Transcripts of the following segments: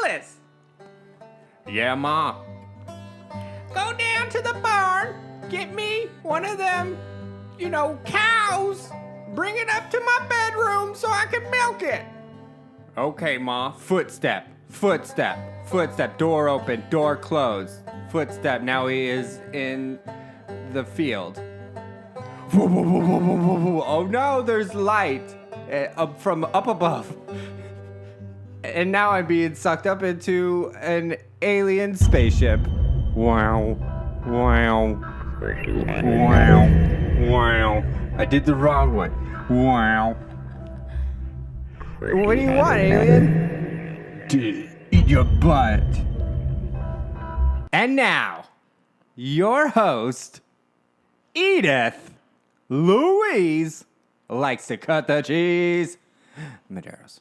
Willis. Yeah, Ma. Go down to the barn, get me one of them, cows. Bring it up to my bedroom so I can milk it. Okay, Ma. Footstep. Door open, door closed. Footstep. Now he is in the field. Oh no, there's light from up above. And now I'm being sucked up into an alien spaceship. Wow. I did the wrong one. Wow. What do you want, alien? Eat your butt. And now, your host, Edith Louise, likes to cut the cheese. Maderos.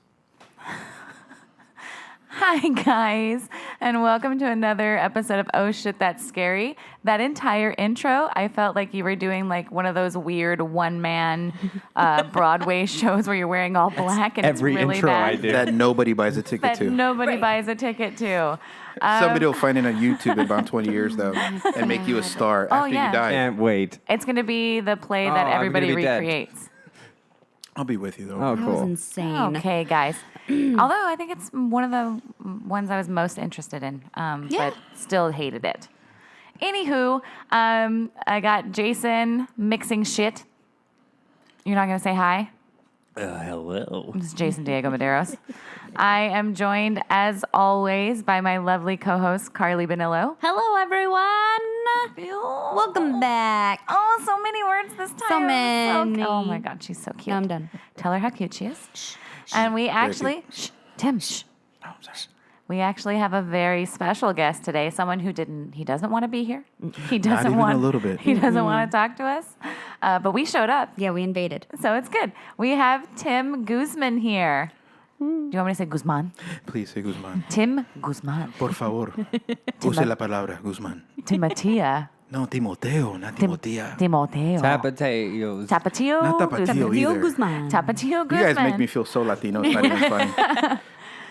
Hi, guys, and welcome to another episode of Oh Shit, That's Scary. That entire intro, I felt like you were doing like one of those weird one-man Broadway shows where you're wearing all black and Every it's really intro bad. I do. That nobody buys a ticket That to. nobody buys a ticket to. Somebody will find it on YouTube in about 20 years, though, and make you a star after yeah. you die. Can't wait. It's going to be the play that I'm everybody gonna be dead. recreates. I'll be with you, though. Oh, That was cool. insane. Okay, guys. Although I think it's one of the ones I was most interested in, but still hated it. Anywho, I got Jason mixing shit. You're not going to say hi? Hello. This is Jason Diego Medeiros. I am joined, as always, by my lovely co-host, Carli Bonillo. Hello, everyone. Welcome back. Oh, so many words this time. So many. Oh, my God, she's so cute. No, I'm done. Tell her how cute she is. And we actually... Shh, Tim, shh. Oh, I'm sorry. We actually have a very special guest today. Someone who he doesn't want to be here. He doesn't even want a little bit. He doesn't want to talk to us. But we showed up, Yeah, we invaded. so it's good. We have Tim Guzman here. Do you want me to say Guzman? Please say Guzman. Tim Guzman. Por favor. Use la palabra, Guzman. Timotea. No, Timoteo, not Timotea. Timoteo. Tapateo. Tapatio. Not Tapatio either. Guzman. Tapatio You Guzman. guys make me feel so Latino. It's not even funny.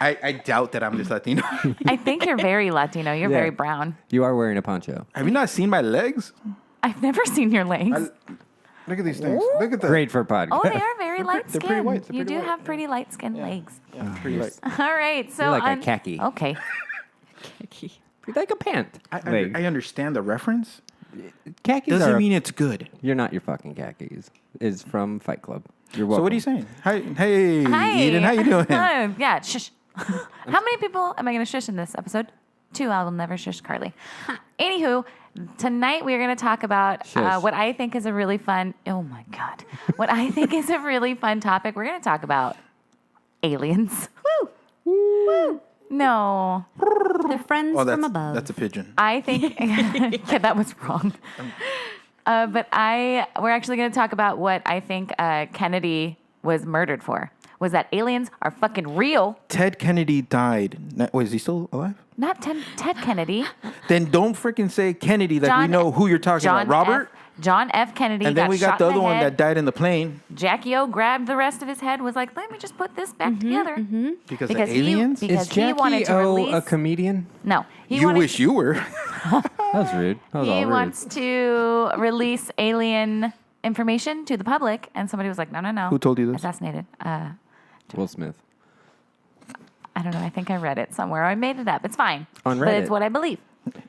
I doubt that I'm this Latino. I think you're very Latino. You're very brown. You are wearing a poncho. Have you not seen my legs? I've never seen your legs. Look at these things. Look at that. Great for podcast. Oh, they are very light they're skinned. pretty white. They're You pretty do white. have pretty light skinned legs. Yeah, pretty light. All right. So You're like a khaki. Okay. You're like a pant. I understand the reference. Khakis Doesn't are... mean it's good. You're not your fucking khakis. It's from Fight Club. You're welcome. So what are you saying? Hi, hey, Hi. Eden, how you doing? Yeah, shush. How many people am I going to shush in this episode? 2. I will never shush Carli. Anywho, tonight we are going to talk about Shush. what I think is a really fun. Oh my God! What I think is a really fun topic. We're going to talk about aliens. Woo! No, They're friends Oh, from above. that's a pigeon. I think yeah, that was wrong. But we're actually going to talk about what I think Kennedy was murdered for. Was that aliens are fucking real? Ted Kennedy died. Wait, is he still alive? Not Ted Kennedy. Then don't freaking say Kennedy like we John- know who you're talking about. Robert? John F. Kennedy. And then we got shot the in other one head. that died in the plane. Jackie O grabbed the rest of his head. Was like, let me just put this back together. Because Because of aliens? because Is he wanted Jackie to O release. a comedian? No, he You wanted. wish you were. That was rude. That was all He rude. wants to release alien information to the public, and somebody was like, no. Who told you this? Assassinated. Will Smith. I don't know. I think I read it somewhere. I made it up. It's fine. On But it's Reddit. what I believe.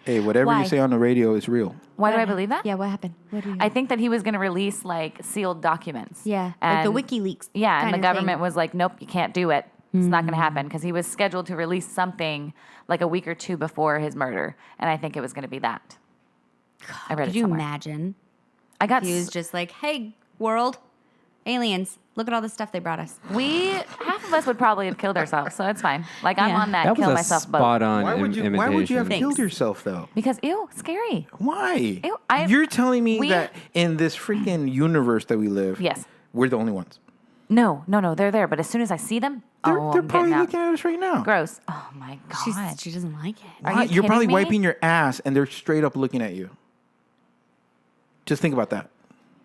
Hey, whatever Why? you say on the radio is real. Why do I believe that? Yeah, what happened? What do you I think that he was going to release like sealed documents. Yeah, like the And- WikiLeaks Yeah, and kind the of government thing. was like, nope, you can't do it. It's not going to happen because he was scheduled to release something like a week or 2 before his murder, and I think it was going to be that. I read Could it you somewhere. imagine? I got He was just like, hey, world, aliens, look at all the stuff they brought us. half of us would probably have killed ourselves, so it's fine. Like I'm Yeah. on that, That kill was a myself boat. spot-on Why would you imitation. have Thanks. killed yourself, though? Because ew, scary. Why? Ew, You're telling me we- that in this freaking universe that we live, Yes. we're the only ones. No, they're there. But as soon as I see them, They're I'm probably getting out. looking at us right now. Gross. Oh my God. She doesn't like it. Are Why? you You're probably kidding me? wiping your ass and they're straight up looking at you. Just think about that.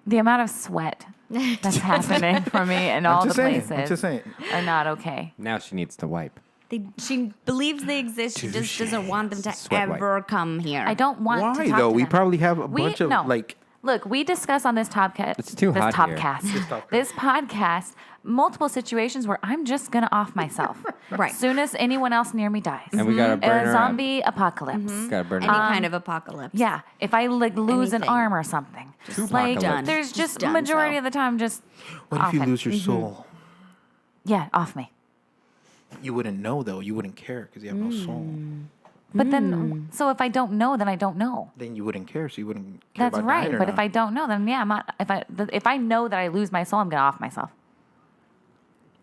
The amount of sweat that's happening for me in all the I'm just saying. places I'm just saying. are not okay. Now she needs to wipe. She believes they exist. She just doesn't want them to Sweat white. ever come here. I don't want to Why talk though? to We them. probably have a bunch of no. like. Look, we discuss on this It's too hot here. this podcast, multiple situations where I'm just gonna off myself. Right. Soon as anyone else near me dies. And we gotta burn A her zombie apocalypse. up. Gotta burn Any her up. kind of apocalypse. Yeah. If I like lose an Anything. arm or something. Like Done. there's Just just done, majority so. of the time just What if off you it. lose your soul? Yeah, off me. You wouldn't know though. You wouldn't care because you have no soul. But then so if I don't know, then I don't know. Then you wouldn't care. So you wouldn't care That's about right. dying or But not. if I don't know, then yeah, I'm not if I know that I lose my soul, I'm gonna off myself.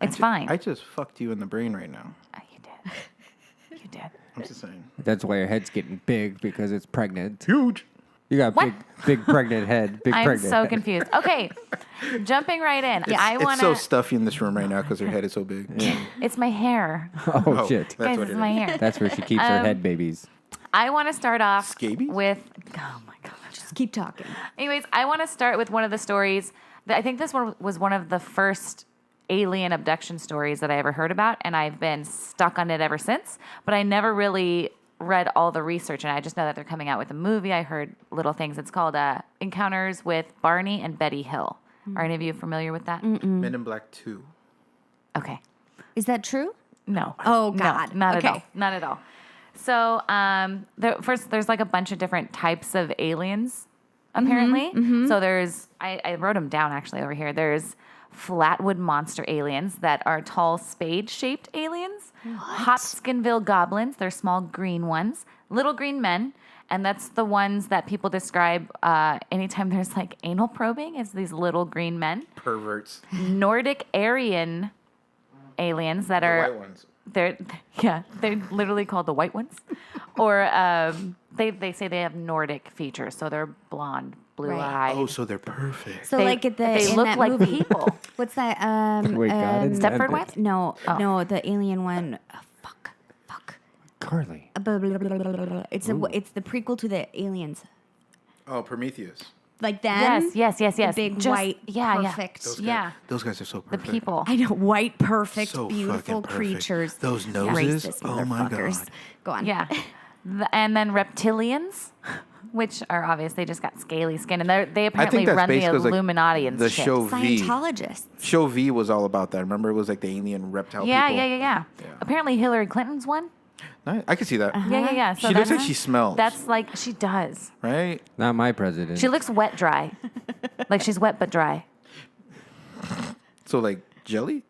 It's fine. I just fucked you in the brain right now. You did. You did. I'm just saying. That's why your head's getting big because it's pregnant. Huge. You got What? big pregnant head. Big I'm pregnant so head. confused. Okay, jumping right in. I It's want so to. stuffy in this room right now because her head is so big. It's my hair. Oh, shit. That's Guys, what it's it my is. hair. That's where she keeps her head babies. I want to start off Scabies? with. Oh my god. Just keep talking. Anyways, I want to start with one of the stories that I think this one was one of the first alien abduction stories that I ever heard about, and I've been stuck on it ever since. But I never really read all the research, and I just know that they're coming out with a movie. I heard little things. It's called Encounters with Barney and Betty Hill. Are any of you familiar with that? Men in Black 2. Okay. Is that true? No. Oh, No, God. not at Okay. all. Not at all. So, first, there's like a bunch of different types of aliens, apparently. So there's, I wrote them down actually over here. There's flatwood monster aliens that are tall spade-shaped aliens. Hopkinsville goblins, they're small green ones. Little green men, and that's the ones that people describe anytime there's like anal probing as these little green men. Perverts. Nordic Aryan aliens that are white ones. they're literally called the white ones, or they say they have Nordic features, so they're blonde, blue eyed. Oh, so they're perfect. So They- like at the they in look that like movie. people. What's that? Wait, God intended. Stepford Wives? No, Oh. no, the alien one. Oh, fuck. Carli. Blah, blah, blah, blah, blah, blah. It's the prequel to the aliens. Oh, Prometheus. Like them. Yes. The big Just- white, yeah, perfect. Those Yeah. guys, those guys are so The perfect. people. I know, white, perfect, So beautiful fucking perfect. creatures. Those noses, Racist oh my motherfuckers. God. Go on. Yeah. And then reptilians, which are obvious. They just got scaly skin, and they apparently that's run the based 'cause, like, Illuminati and the shit. show V. Scientologists. Show V was all about that. Remember, it was like the alien reptile Yeah. people. Apparently Hillary Clinton's one. I can see that. Yeah. So She looks that's- like she smells. That's like she does. Right? Not my president. She looks wet dry. Like she's wet but dry. So like jelly?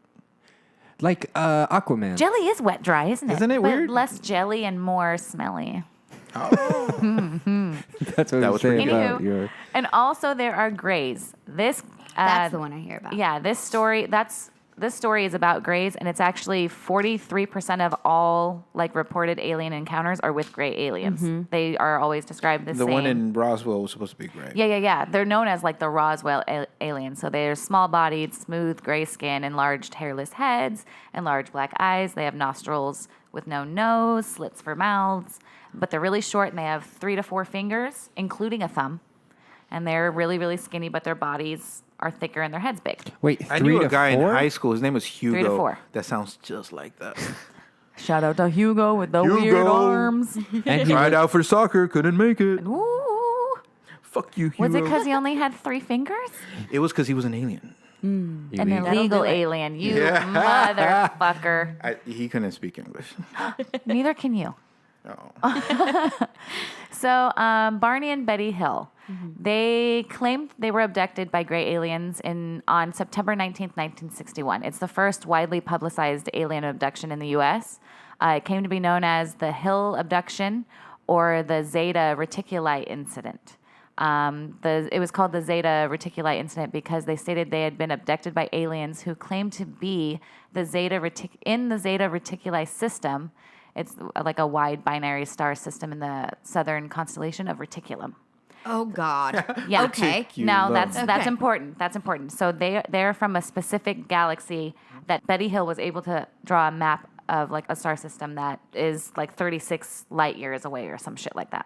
like Aquaman. Jelly is wet dry, isn't it? Isn't it But weird? less jelly and more smelly. That's what That I'm was saying pretty about Anywho, your. and also there are grays. This That's the one I hear about. Yeah, this story is about grays, and it's actually 43% of all like reported alien encounters are with gray aliens. They are always described the The same. one in Roswell was supposed to be gray. Yeah. They're known as like the Roswell aliens. So they're small-bodied, smooth gray skin, enlarged hairless heads, and large black eyes. They have nostrils with no nose, slits for mouths, but they're really short, and they have 3 to 4 fingers, including a thumb. And they're really, really skinny, but their bodies are thicker and their heads big. Wait, I 3 knew to a guy 4? in high school. His name was Hugo. 3 to 4. That sounds just like that. Shout out to Hugo with the Hugo. weird arms. And he Tried was, out for soccer, couldn't make it. Ooh. Fuck you, Hugo. Was it because he only had 3 fingers? It was because he was an alien. you An eat- illegal alien. You motherfucker. He couldn't speak English. Neither can you. Oh. So, Barney and Betty Hill, they claimed they were abducted by gray aliens on September 19th, 1961. It's the first widely publicized alien abduction in the U.S. It came to be known as the Hill abduction or the Zeta Reticuli incident. It was called the Zeta Reticuli incident because they stated they had been abducted by aliens who claimed to be in the Zeta Reticuli system. It's like a wide binary star system in the southern constellation of Reticulum. Oh God. Yeah. Okay. Now Reticulum. that's Okay. important. That's important. So they're from a specific galaxy that Betty Hill was able to draw a map of, like a star system that is like 36 light years away or some shit like that.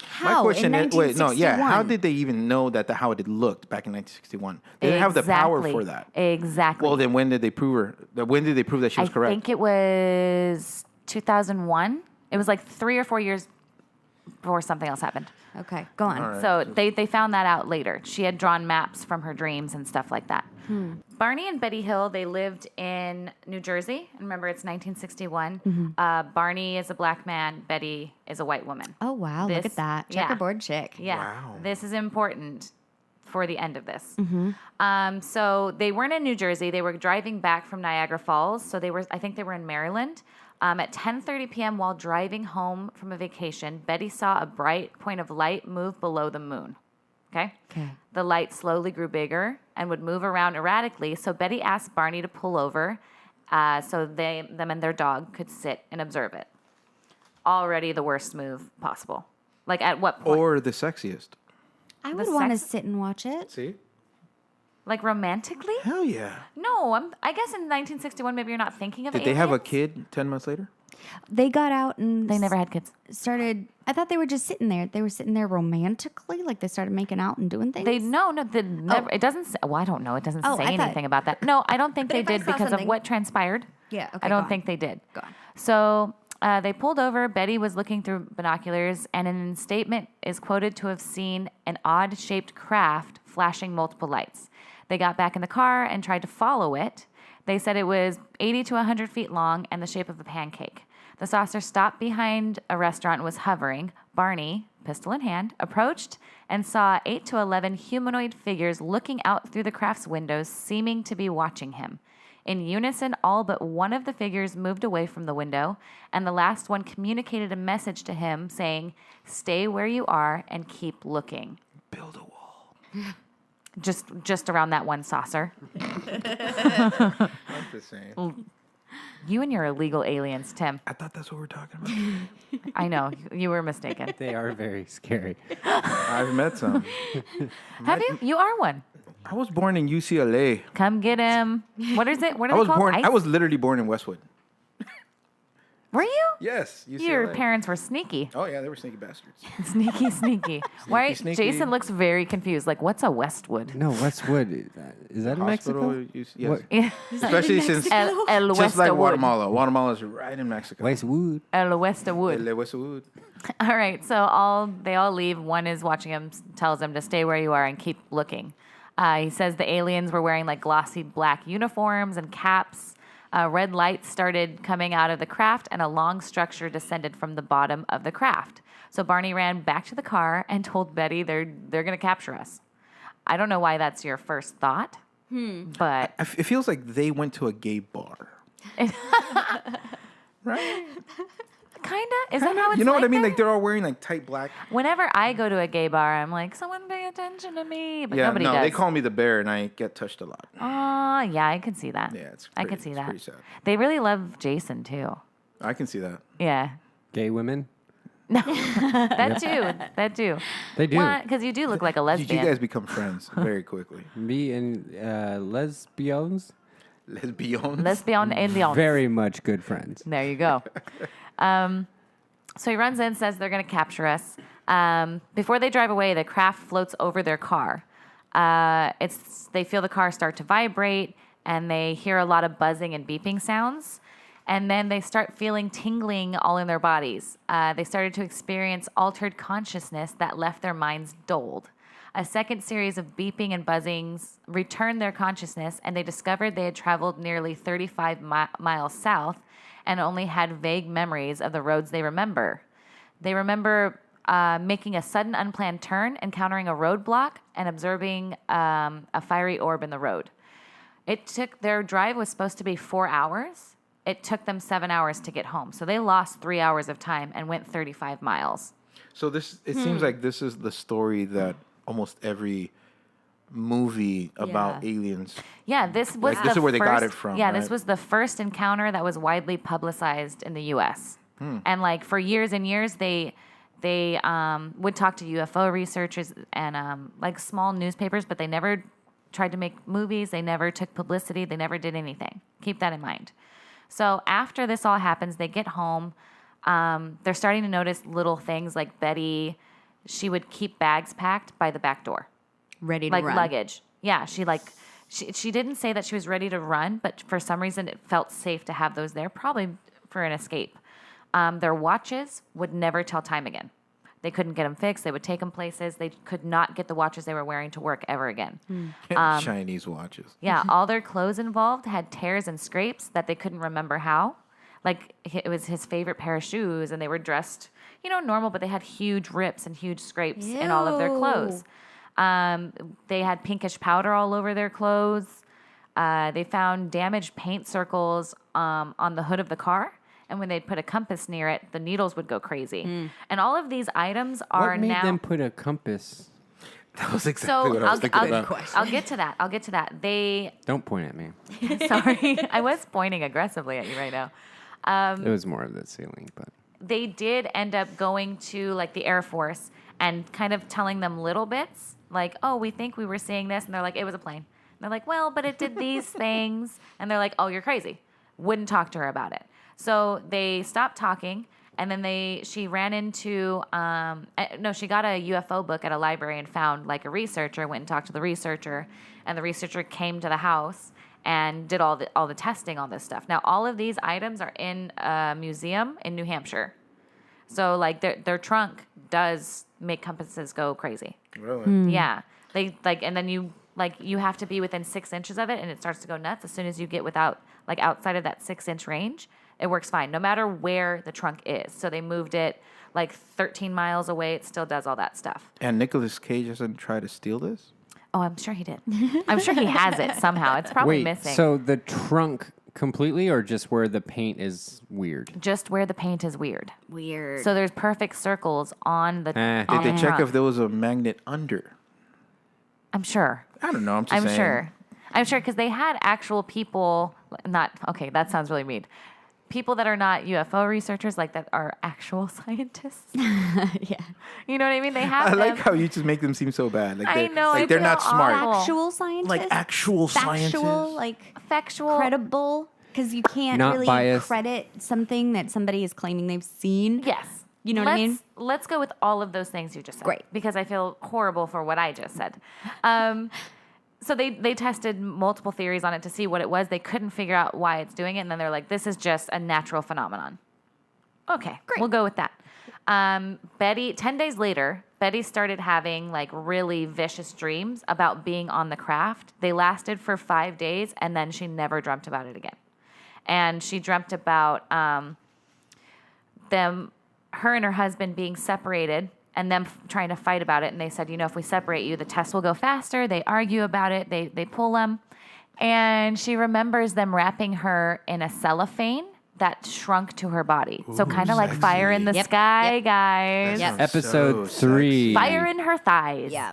How? My question in is, wait, no, yeah. How 1961? did they even know how it looked back in 1961? They didn't have the power for that. Exactly. Well, then when did they prove her? When did they prove that she was I correct? think it was 2001. It was like 3 or 4 years before something else happened. Okay, go on. All right. So they found that out later. She had drawn maps from her dreams and stuff like that. Barney and Betty Hill, they lived in New Jersey. And remember, it's 1961. Barney is a black man. Betty is a white woman. Oh, wow. Look This- at that. yeah. Checkerboard chick. Yeah. Wow. This is important for the end of this. So they weren't in New Jersey. They were driving back from Niagara Falls. So I think they were in Maryland. At 10:30 p.m. while driving home from a vacation, Betty saw a bright point of light move below the moon. Okay? The light slowly grew bigger and would move around erratically. So Betty asked Barney to pull over so them and their dog could sit and observe it. Already the worst move possible. Like at what point? Or the sexiest. I The would want to sex- sit and watch it. See? Like romantically? Hell yeah. No, I guess in 1961 maybe you're not thinking of Did they have a aliens. kid 10 months later? They got out and They never had kids. started. I thought they were just sitting there. They were sitting there romantically, like they started making out and doing things. Never. It doesn't. Well, I don't know. It doesn't Oh, say I thought- anything about that. No, I don't think But they if I did saw because of something- what transpired. Yeah, okay, I go don't on. think they did. Go on. So they pulled over. Betty was looking through binoculars, and in a statement is quoted to have seen an odd-shaped craft flashing multiple lights. They got back in the car and tried to follow it. They said it was 80 to 100 feet long and the shape of a pancake. The saucer stopped behind a restaurant and was hovering. Barney, pistol in hand, approached and saw 8 to 11 humanoid figures looking out through the craft's windows, seeming to be watching him. In unison, all but one of the figures moved away from the window, and the last one communicated a message to him saying, "Stay where you are and keep looking." Build a wall. Just around that one saucer. I'm just saying. You and your illegal aliens, Tim. I thought that's what we're talking about. I know, you were mistaken. They are very scary. I've met some. Have you? You are one. I was born in UCLA. Come get him. What is it? What are I they was called? born. Ice? I was literally born in Westwood. Were you? Yes, UCLA. Your parents were sneaky. Oh yeah, they were sneaky bastards. Sneaky. Why? sneaky. Jason looks very confused. Like, what's a Westwood? No, Westwood. Is that in Hospital. Mexico? Yes. What? Yeah. Especially since El just like Westwood. Guatemala. Guatemala is right in Mexico. Westwood. El Westwood. El Westwood. All right, so they all leave. One is watching him, tells him to stay where you are and keep looking. He says the aliens were wearing like glossy black uniforms and caps. Red lights started coming out of the craft, and a long structure descended from the bottom of the craft. So Barney ran back to the car and told Betty they're going to capture us. I don't know why that's your first thought, but It feels like they went to a gay bar. Right? kinda. Is that how it's You know what I mean? there? Like they're all wearing like tight black. Whenever I go to a gay bar, I'm like, someone pay attention to me, but Yeah, nobody no, does. they call me the bear, and I get touched a lot. Oh, yeah, I can see that. Yeah, it's I pretty- can see it's that. pretty sad. They really love Jason too. I can see that. Yeah, Gay women? that too. That too. They do. Because you do look like a You lesbian. guys become friends very quickly. Me and lesbians? Lesbians. Lesbian aliens. Very much good friends. There you go. So he runs in, says they're going to capture us. Before they drive away, the craft floats over their car. They feel the car start to vibrate, and they hear a lot of buzzing and beeping sounds. And then they start feeling tingling all in their bodies. They started to experience altered consciousness that left their minds dulled. A second series of beeping and buzzings returned their consciousness, and they discovered they had traveled nearly 35 miles south and only had vague memories of the roads they remember. They remember making a sudden unplanned turn, encountering a roadblock, and observing a fiery orb in the road. Their drive was supposed to be 4 hours. It took them 7 hours to get home. So they lost 3 hours of time and went 35 miles. So it seems like this is the story that almost every movie about aliens. Yeah, this was Like, this the is where they got first- it from, Yeah, this right? was the first encounter that was widely publicized in the U.S. And like for years and years, they would talk to UFO researchers and like small newspapers, but they never tried to make movies. They never took publicity. They never did anything. Keep that in mind. So after this all happens, they get home. They're starting to notice little things like Betty she would keep bags packed by the back door, Ready to like run. luggage. Yeah, she didn't say that she was ready to run, but for some reason it felt safe to have those there, probably for an escape. Their watches would never tell time again. They couldn't get them fixed. They would take them places. They could not get the watches they were wearing to work ever again. Chinese watches. Yeah, all their clothes involved had tears and scrapes that they couldn't remember how. Like, it was his favorite pair of shoes, and they were dressed, normal, but they had huge rips and huge scrapes in all of their clothes. They had pinkish powder all over their clothes. They found damaged paint circles on the hood of the car. And when they'd put a compass near it, the needles would go crazy. And all of these items are What made now... them put a compass? That was exactly So what I was thinking about. I'll get to that. I'll get to that. They... Don't point at me. Sorry. I was pointing aggressively at you right now. It was more of the ceiling, but They did end up going to like the Air Force and kind of telling them little bits, like, oh, we think we were seeing this. And they're like, it was a plane. And they're like, well, but it did these things. And they're like, oh, you're crazy. Wouldn't talk to her about it. So they stopped talking. And then she ran into, she got a UFO book at a library and found like a researcher, went and talked to the researcher. And the researcher came to the house and did all the testing on this stuff. Now, all of these items are in a museum in New Hampshire. So, like, their trunk does make compasses go crazy. Really? Yeah. They, and then you have to be within 6 inches of it, and it starts to go nuts. As soon as you get outside of that 6-inch range, it works fine, no matter where the trunk is. So they moved it, 13 miles away. It still does all that stuff. And Nicolas Cage doesn't try to steal this? Oh, I'm sure he did. I'm sure he has it somehow. It's probably wait. missing. So the trunk completely, or just where the paint is weird? Just where the paint is weird. Weird. So there's perfect circles on the. Eh. on Did the they check trunk. if there was a magnet under? I'm sure. I don't know. I'm just I'm saying. sure. I'm sure because they had actual people. Not okay. That sounds really mean. People that are not UFO researchers, that are actual scientists. yeah. You know what I mean? They have. I like them. how you just make them seem so bad. I know, I they're feel not smart. awful. Actual scientists? Like actual Factual, scientists. Factual. credible? Because you can't Not really biased. credit something that somebody is claiming they've seen. Yes. You know what I mean? Let's go with all of those things you just said. Great. Because I feel horrible for what I just said. So they tested multiple theories on it to see what it was. They couldn't figure out why it's doing it. And then they're like, this is just a natural phenomenon. Okay, great. We'll go with that. 10 days later, Betty started having really vicious dreams about being on the craft. They lasted for 5 days, and then she never dreamt about it again. And she dreamt about her and her husband being separated and them trying to fight about it. And they said, if we separate you, the test will go faster. They argue about it. They pull them. And she remembers them wrapping her in a cellophane that shrunk to her body. So kind of like Fire in the Sky, guys. Yep. Episode So 3. Fire in her thighs. Yeah.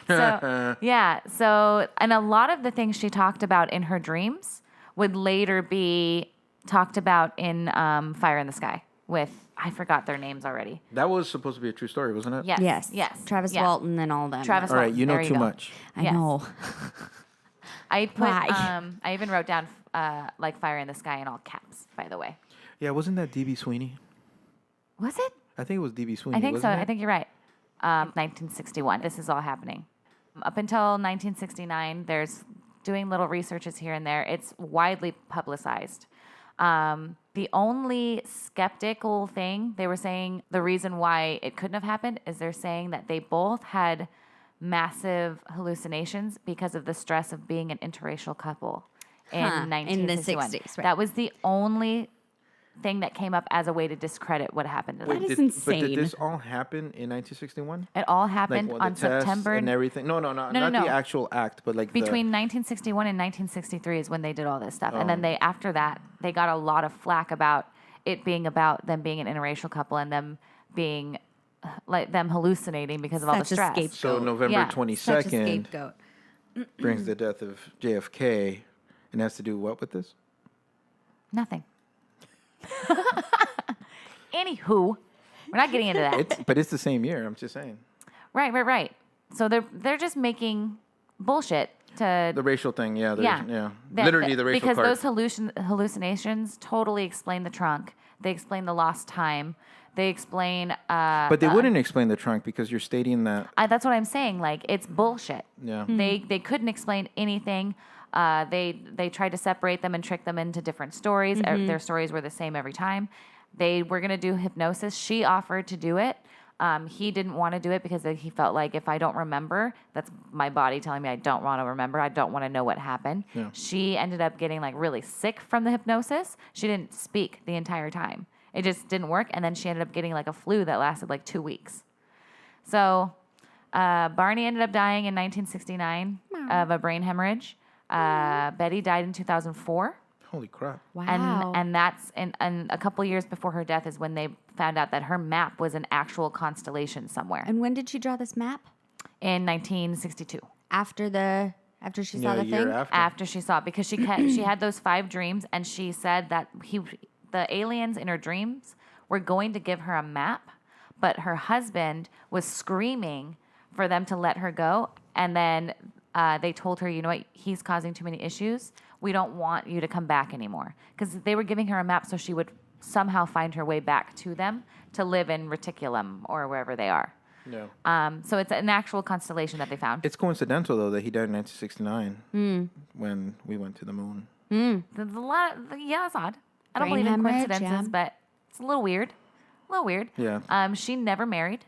So, yeah. So, and a lot of the things she talked about in her dreams would later be talked about in Fire in the Sky with, I forgot their names already. That was supposed to be a true story, wasn't it? Yes. Yes. Yes. Travis yeah. Walton and all them. Travis All right, Walton. you know There too go. much. I Yes. know. I put, Why? I even wrote down Fire in the Sky in all caps, by the way. Yeah, wasn't that D.B. Sweeney? Was it? I think it was D.B. Sweeney. I think so. wasn't it? I think you're right. 1961. This is all happening. Up until 1969, there's doing little researches here and there. It's widely publicized. The only skeptical thing they were saying, the reason why it couldn't have happened is they're saying that they both had massive hallucinations because of the stress of being an interracial couple in 1961. In the 60s, right. That was the only thing that came up as a way to discredit what happened to them. That is But insane. did this all happen in 1961? It all happened the on tests September and everything. No, not the no. actual act, but between 1961 and 1963 is when they did all this stuff. And then after that, they got a lot of flack about it being about them being an interracial couple and them being them hallucinating because of all the Such a stress. scapegoat. So November Yeah. 22nd Such a scapegoat. brings the death of JFK, and has to do what with this? Nothing. Anywho, we're not getting into that. But it's the same year. I'm just saying. Right. So they're just making bullshit to The racial thing, yeah. Yeah. Yeah. That- Literally the racial because card. those hallucinations totally explain the trunk. They explain the lost time. They explain. But they wouldn't explain the trunk because you're stating that. That's what I'm saying. Like, it's bullshit. Yeah. They couldn't explain anything. They tried to separate them and trick them into different stories. Their stories were the same every time. They were going to do hypnosis. She offered to do it. He didn't want to do it because he felt like if I don't remember, that's my body telling me I don't want to remember. I don't want to know what happened. Yeah. She ended up getting like really sick from the hypnosis. She didn't speak the entire time. It just didn't work. And then she ended up getting like a flu that lasted like 2 weeks. So Barney ended up dying in 1969 of a brain hemorrhage. Betty died in 2004. Holy crap. Wow. And that's and a couple years before her death is when they found out that her map was an actual constellation somewhere And when did she draw this map? in 1962. After she saw Yeah, the a year thing? After she saw it, because she had those 5 dreams, and she said that the aliens in her dreams were going to give her a map, but her husband was screaming for them to let her go, and then they told her, you know what, he's causing too many issues. We don't want you to come back anymore. Because they were giving her a map so she would somehow find her way back to them to live in Reticulum or wherever they are. Yeah. So it's an actual constellation that they found. It's coincidental though that he died in 1969 when we went to the moon. There's a lot of, yeah, that's odd. I don't Brain believe in hemorrhage, coincidences, but it's a little weird. A little weird. Yeah. She never married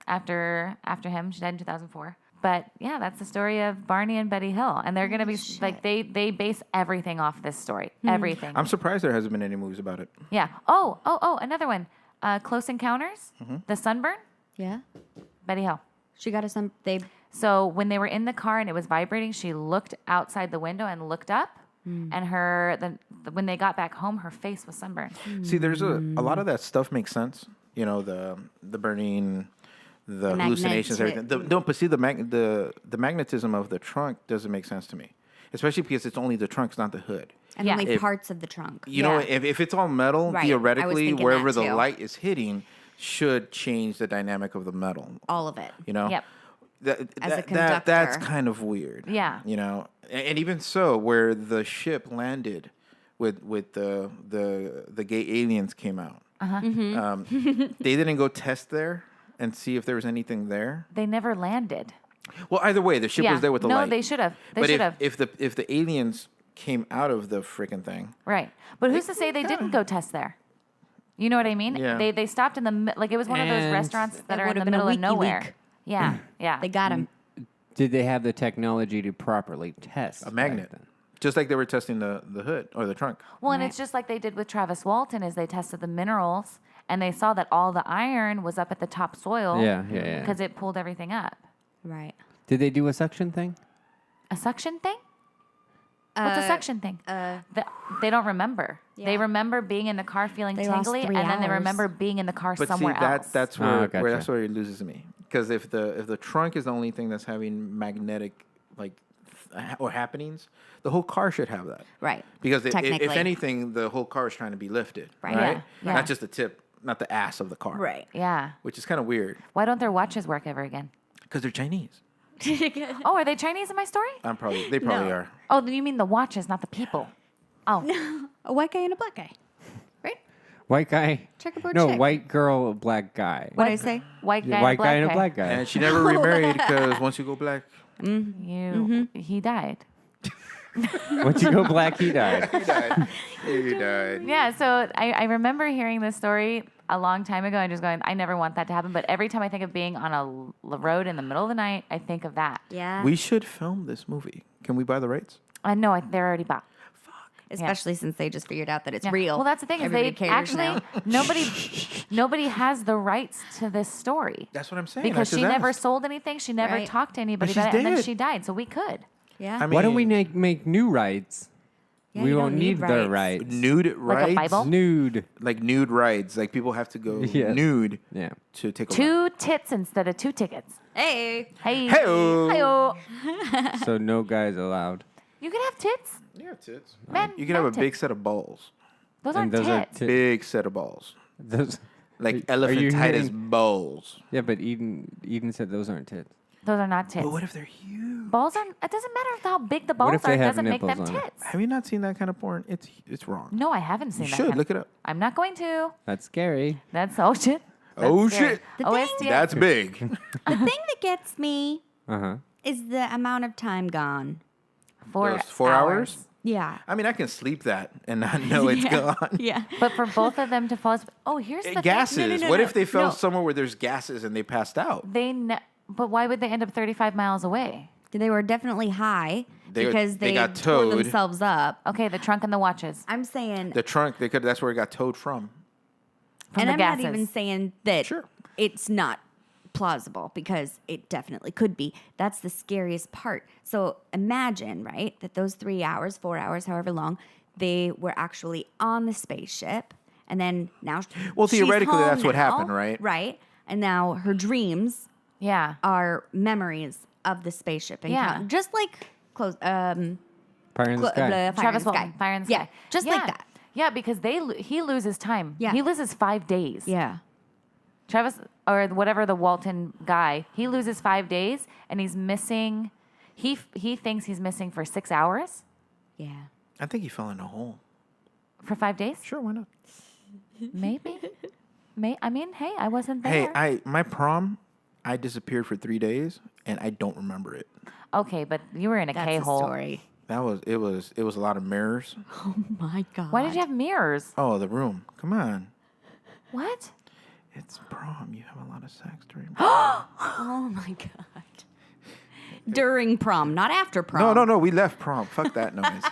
after him. She died in 2004. But yeah, that's the story of Barney and Betty Hill. And they're going to be like, they base everything off this story. Everything. I'm surprised there hasn't been any movies about it. Yeah. Oh, another one. Close Encounters, The Sunburn, Yeah. Betty Hill. She got us So when they were in the car and it was vibrating, she looked outside the window and looked up. And when they got back home, her face was sunburned. See, there's a lot of that stuff makes sense. You know, the burning, the hallucinations, everything. But see, the magnetism of the trunk doesn't make sense to me, especially because it's only the trunk, it's not the hood. and Yeah. only parts of the trunk. You know, Yeah. if it's all metal, Right. I was theoretically, thinking wherever that the too. light is hitting should change the dynamic of the metal. All of it. You know, Yep. As a that's conductor. kind of weird. Yeah. You know, and even so, where the ship landed with the gay aliens came out, they didn't go test there and see if there was anything there. They never landed. Well, either way, the ship was there with the no, light. they should have. They But should have. if the aliens came out of the freaking thing, Right. But who's to say they didn't go test there? You know what I mean? Yeah. They stopped in the like it was one of those And restaurants that It are in would've the been a middle of wiki nowhere. leak. Yeah. Yeah. They got him. Did they have the technology to properly test a magnet, back then? just like they were testing the hood or the trunk. Well, and it's just like they did with Travis Walton is they tested the minerals and they saw that all the iron was up at the top soil. Yeah. Because it pulled everything up. Right. Did they do a suction thing? A suction thing? What's a suction thing? They don't remember. They Yeah. remember being in the car feeling They lost tingly, 3 and then they hours. remember being in the car But somewhere see, else. that's Oh, where gotcha. that's where it loses me. Because if the trunk is the only thing that's having magnetic or happenings, the whole car should have that. Right. Because if Technically. anything, the whole car is trying to be lifted, Right. right? Yeah. Not just the tip, not the ass of the car, Right. Yeah. Which is kind of weird Why don't their watches work ever again? because they're Chinese. Oh, are they Chinese in my story? They probably are. Oh, you mean the watches, not the people? Oh, A white guy and a black guy. Right? White guy. Checkerboard No, chick. white girl, black guy. What did I say? white guy, White guy and a black guy. And she never remarried because once you go black, He died. Once you go black, he died. he died. He died. Yeah, so I remember hearing this story a long time ago and just going, I never want that to happen. But every time I think of being on a road in the middle of the night, I think of that. Yeah. We should film this movie. Can we buy the rights? No, they're already bought. Especially since they just figured out that it's Yeah. real. Well, that's the thing is Everybody they cares actually now. nobody has the rights to this story That's what I'm saying. because I she just never asked. sold anything. She never Right. talked to anybody But about she's it, and then dead. she died. So we could. Yeah. I mean, Why don't we make new rights? Yeah, we you won't don't need need the rights. rights. nude Like a rides? Bible? Nude. Like nude rides. Like people have to go Yeah. nude Yeah. to take a ride. 2 tits instead of 2 tickets. Hey. Hey. Hey-o. Hey-o. So no guys allowed. You can have tits. You have tits. Men, You can have a men big tits. set of balls. Those And aren't those are tits. tit- Big set of balls. Those. Like Are you elephantitis hearing- balls. Yeah, but Eden said those aren't tits. Those are not tits. But what if they're huge? Balls are. It doesn't matter how big the What balls if are. they It have doesn't make them nipples on it? tits. Have you not seen that kind of porn? It's wrong. No, I haven't seen You that. should kind look it up. I'm not going to. That's scary. That's shit. Oh, That's scary. shit. The OSTA. thing- That's big. The thing that gets me Uh-huh. is the amount of time gone. 4 hours? Yeah. I mean, I can sleep that and not know it's gone. Yeah. But for both of them to fall asleep. Oh, here's the Gases. thing. What if they fell No. somewhere where there's gases and they passed out? But why would they end up 35 miles away? They were definitely high They because they got tore towed. themselves up. Okay, the trunk and the watches. I'm saying, The trunk, that's where it got towed from. From and the I'm gases. not even saying that Sure. it's not plausible because it definitely could be. That's the scariest part. So imagine, right, that those 3 hours, 4 hours, however long, they were actually on the spaceship. And then now Well, she's theoretically, home that's what now, happened, right? Right. And now her dreams Yeah. are memories of the spaceship. Yeah. Just like Fire in the sky. Fire Travis in the Walton, Sky. Fire in the Yeah, Sky. just like that. Yeah, because he loses time. Yeah. He loses 5 days. Yeah. Travis, or whatever the Walton guy, he loses 5 days and he's missing, he thinks he's missing for 6 hours Yeah. I think he fell in a hole. for 5 days? Sure, why not? Maybe. I mean, hey, I wasn't there. Hey, my prom, I disappeared for 3 days and I don't remember it. Okay, but you were in a That's a K-hole. story. It was a lot of mirrors. Oh my God. Why did you have mirrors? Oh, the room. Come on. What? It's prom. You have a lot of sex during Oh my God. During prom, not after prom. No. We left prom. Fuck that noise.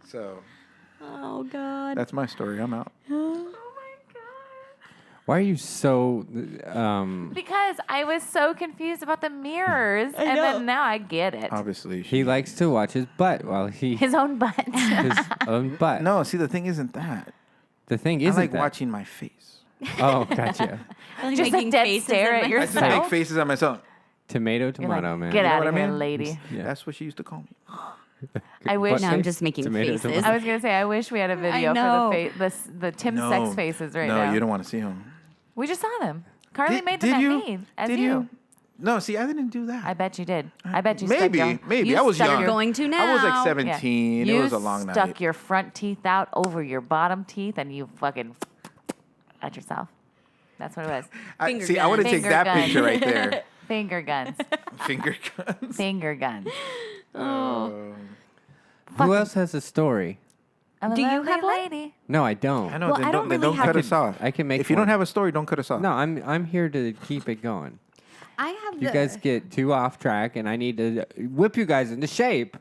So Oh God. that's my story. I'm out. Why are you so... Because I was so confused about the mirrors, and then now I get it. Obviously, he likes to watch his butt while he... His own butt. his own butt. No, see, the thing isn't that. The thing I isn't like that. watching my face. Oh, gotcha. Just a Making dead faces stare at at I just yourself. make faces at myself. Tomato, You're like, tomato, man. get You know out what of I here, mean? lady. Yeah. That's what she used to call me. I wish. No, I'm just making Tomato, faces. tomato. I was gonna say I wish we had a video know. for the Tim sex faces right now. No, you don't want to see them. We just saw them. Carly made them at me. As Did you. you? No, see, I didn't do that. I bet you did. I bet you stuck Maybe, your, maybe. you I was stuck young. your- Going to now. I was like Yeah. 17. You It was a long stuck night. your front teeth out over your bottom teeth and you fucking at yourself. That's what it was. I Finger see, I want to gun. take Finger that gun. picture right there. Finger guns. Finger guns. Finger guns. Who else has a story? I'm a Do you lovely have one? lady. No, I don't. I know. Well, then I don't, don't then really don't have cut to- us off. I can make If you don't one. have a story, don't cut us off. No, I'm here to keep it going. I have You guys get too off track, and I need to whip you guys into shape.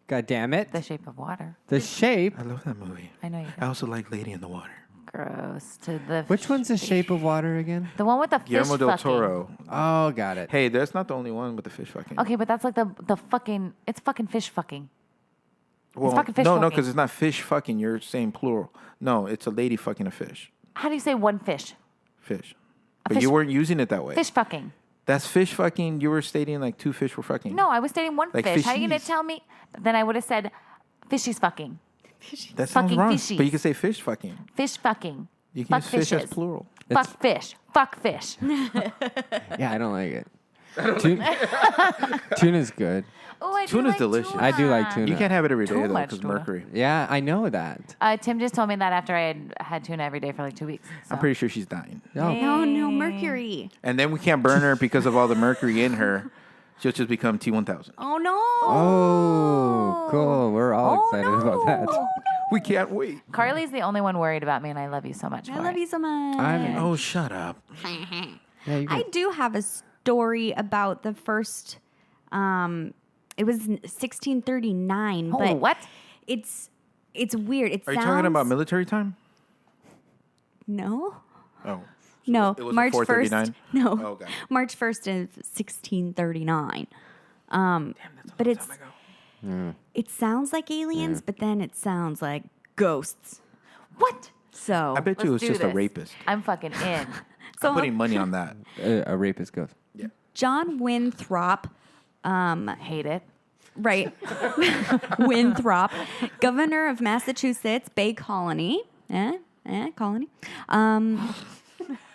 God damn it. The Shape of Water. The shape. I love that movie. I know you I do. also like Lady in the Water. Gross. To the Which one's the shape of water again? The one with the fish Guillermo del fucking. Toro. Oh, got it. Hey, that's not the only one with the fish fucking. Okay, but that's like the fucking. It's fucking fish fucking. Well, fucking fish no, fucking. because it's not fish fucking. You're saying plural. No, it's a lady fucking a fish. How do you say one fish? Fish. But fish- you weren't using it that way. Fish fucking. That's fish fucking. You were stating like two fish were fucking. No, I was stating one Like fish. How are you gonna fishies. tell me? Then I would have said, fishies fucking. that sounds fucking wrong. fishies. But you can say fish fucking. Fish fucking. You can Fuck use fish as fishes. plural. Fuck fish. Fuck fish. Yeah, I don't like it. Tuna's good. Oh, I do Tuna's like delicious. tuna. I do like tuna. You can't have it every day Too though, much because tuna. mercury. Yeah, I know that. Tim just told me that after I had tuna every day for like 2 weeks. So. I'm pretty sure she's dying. Oh, No, mercury. And then we can't burn her because of all the mercury in her. She'll just become T1000. Oh no. oh cool. We're all excited about that. We can't wait. Carly's the only one worried about me, and I love you so much. I for love it. you so much. Oh, shut up. Yeah, you I good. do have a story about the first. It was 1639, Oh, but what? It's weird. It Are you sounds talking about military time? no. Oh. No, it was March 439? 1st. No, Oh, got it. March 1st of 1639. But it sounds like aliens, but then it sounds like ghosts. What? So I bet you it was Let's do just a this. rapist. I'm fucking in. so I'm putting money on that. A rapist ghost. Yeah. John Winthrop, Hate it. right? Winthrop, governor of Massachusetts Bay Colony. Colony.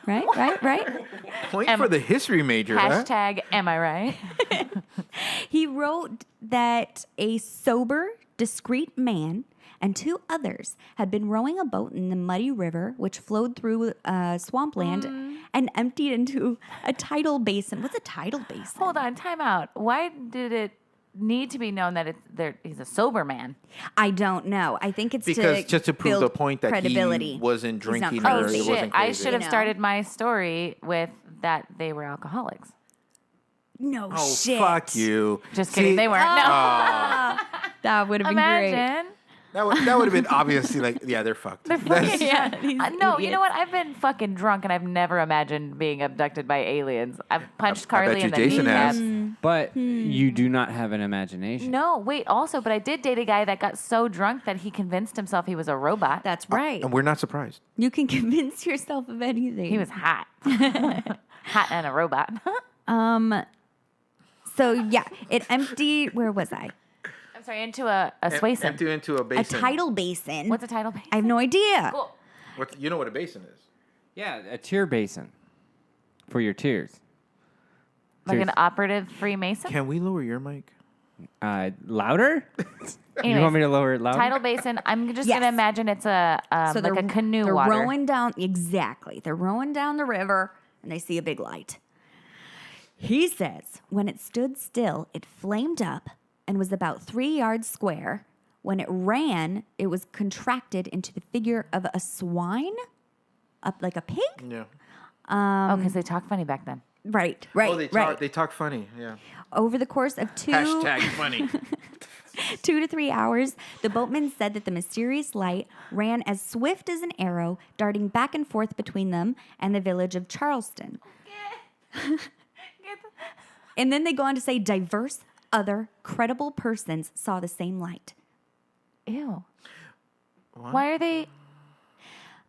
Right? Point for the history major, huh? Hashtag, am I right? He wrote that a sober, discreet man and 2 others had been rowing a boat in the muddy river, which flowed through swampland and emptied into a tidal basin. What's a tidal basin? Hold on, time out. Why did it need to be known that he's a sober man? I don't know. I think it's Because just to prove build the point that credibility. he wasn't He's not drinking crazy. or Oh he shit! wasn't I crazy. should have You know? started my story with that they were alcoholics. No Oh, shit. fuck you. Just kidding, they weren't. No, That would have been great. imagine. That would have been obviously like, yeah, they're fucked. Yeah, these No, you idiots. know what? I've been fucking drunk and I've never imagined being abducted by aliens. I've punched I Carly bet you in the Jason has. kneecaps. But you do not have an imagination. No, wait, also, but I did date a guy that got so drunk that he convinced himself he was a robot. That's right. And we're not surprised. You can convince yourself of anything. He was hot. Hot and a robot. So yeah, it emptied. Where was I? I'm sorry, into a swasin. Empty into a basin. A tidal basin. What's a tidal basin? I have no idea. Cool. You know what a basin is? Yeah, a tear basin for your tears. Like an Tears. operative Freemason? Can we lower your mic? Louder? Anyways, You want me to lower it louder? tidal basin. I'm just Yes. gonna imagine it's a like they're, a canoe they're water. rowing down. Exactly. They're rowing down the river, and they see a big light. He says when it stood still, it flamed up and was about 3 yards square. When it ran, it was contracted into the figure of a swine, up like a pig. Yeah. Oh, because they talked funny back then. Right. Oh, they right. talk. They talk funny. Yeah. Over the course of Hashtag funny. 2 to 3 hours, the boatman said that the mysterious light ran as swift as an arrow, darting back and forth between them and the village of Charleston. And then they go on to say diverse other credible persons saw the same light. Ew. Why are they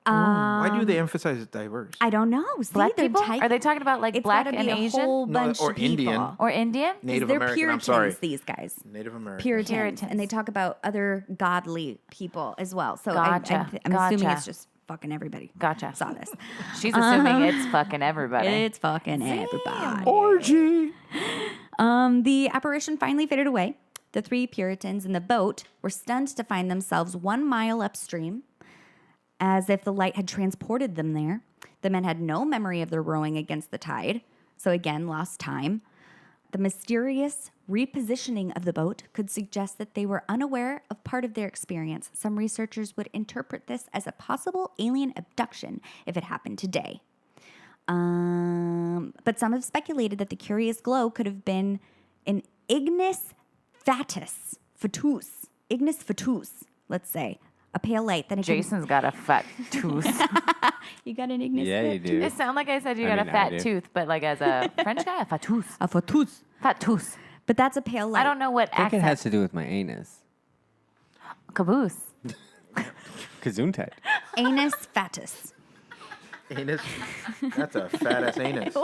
Why do they emphasize diverse? I don't know. See, black they're people? type- Are they talking about like it's black gotta and be a Asian whole No, bunch or of people. Indian. or Indian? Native They're American. Puritans, I'm sorry. these guys. Native American. Puritans. And they talk about other godly people as well. So I'm assuming Gotcha. it's just fucking everybody. Gotcha. Saw this. She's assuming it's fucking everybody. It's fucking everybody. Orgy. The apparition finally faded away. The 3 Puritans in the boat were stunned to find themselves 1 mile upstream, as if the light had transported them there. The men had no memory of their rowing against the tide, so again, lost time. The mysterious repositioning of the boat could suggest that they were unaware of part of their experience. Some researchers would interpret this as a possible alien abduction if it happened today. But some have speculated that the curious glow could have been an ignis fatuus, let's say, a pale light. That Jason's got a fat tooth. You got an ignis? Yeah, you do. It sounded like I said you I got mean, a I fat do. tooth, but like as a French guy, a fat tooth. A fatuus. Fat tooth. But that's a pale light. I don't know what I think it accent. has to do with my anus. Caboose. Gesundheit. Anus fatus. Anus. That's a fat ass anus.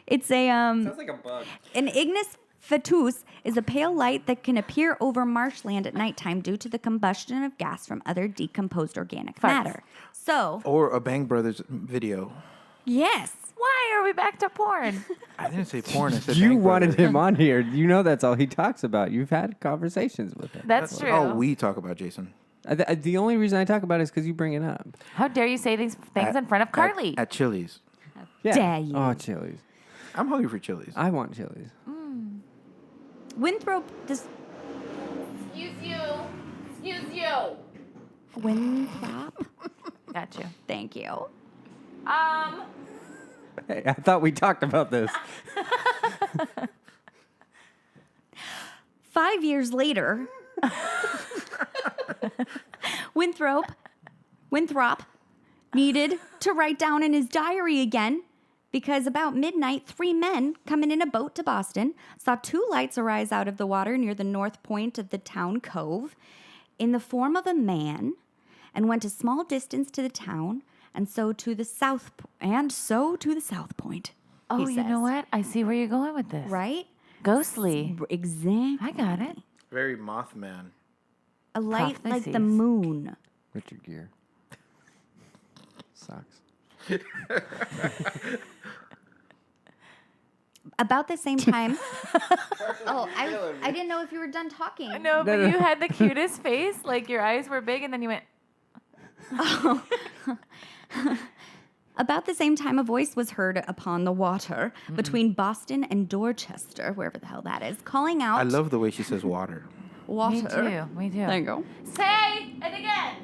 It's a Sounds like a bug. an ignis fatuus is a pale light that can appear over marshland at nighttime due to the combustion of gas from other decomposed organic matter. So, Or a Bang Brothers video. yes. Why are we back to porn? I didn't say porn. I said You Bang wanted Brothers. him on here. You know that's all he talks about. You've had conversations with him. That's true. Oh, we talk about Jason. The only reason I talk about it is because you bring it up. How dare you say these things in front of Carly? At Chili's. Yeah. Dare you. Oh, Chili's. I'm hungry for Chili's. I want Chili's. Winthrop this Excuse you. Excuse you. Winthrop. Got you. Thank you. Hey, I thought we talked about this. 5 years later, Winthrop needed to write down in his diary again because about midnight, 3 men coming in a boat to Boston saw 2 lights arise out of the water near the north point of the town cove in the form of a man and went a small distance to the town and so to the south point. Oh, he you know says. what? I see where you're going with this. Right? Ghostly. Exactly. I got it. Very Mothman. A light like the Prophecies. moon. Richard Gere. Sucks. About the same time. Oh, I didn't know if you were done talking. No, but you had the cutest face. Like your eyes were big, and then you went. About the same time, a voice was heard upon the water between Boston and Dorchester, wherever the hell that is, calling out. I love the way she says water. water. Me too. Me too. There you go. Say it again.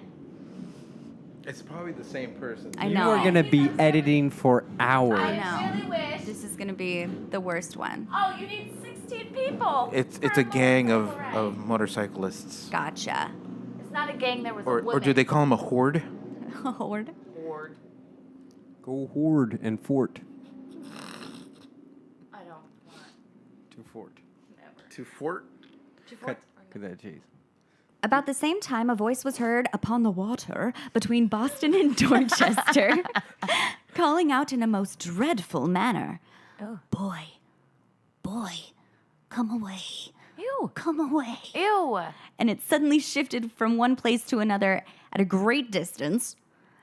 It's probably the same person. I You know. are gonna be editing for hours. I know. really wish. This is gonna be the worst one. Oh, you need 16 people. It's for a gang of motorcycle ride. motorcyclists. Gotcha. It's not a gang. There was a Or woman. do they call them a horde? Horde. Horde. Go horde and fort. I don't want. To fort. Never. To fort? Cut that cheese. About the same time, a voice was heard upon the water between Boston and Dorchester, calling out in a most dreadful manner, Oh. "Boy, boy, come away, Ew. come away." Ew. And it suddenly shifted from one place to another at a great distance,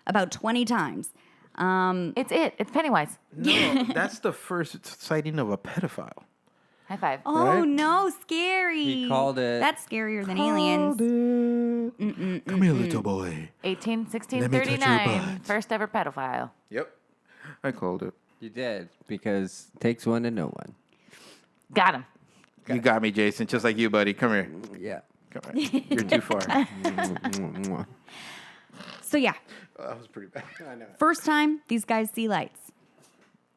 about 20 times. It's Pennywise. No, that's the first sighting of a pedophile. High five. Oh Right? no, scary. He called it- That's scarier than aliens. Come here, little boy. 18, 16, Let me touch your 39. butt. First ever pedophile. Yep. I called it. You did, because takes one to know one. Got him. You got me, Jason. Just like you, buddy. Come here. Yeah. Come here. You're too far. So yeah, Oh, that was pretty bad. I know. first time these guys see lights,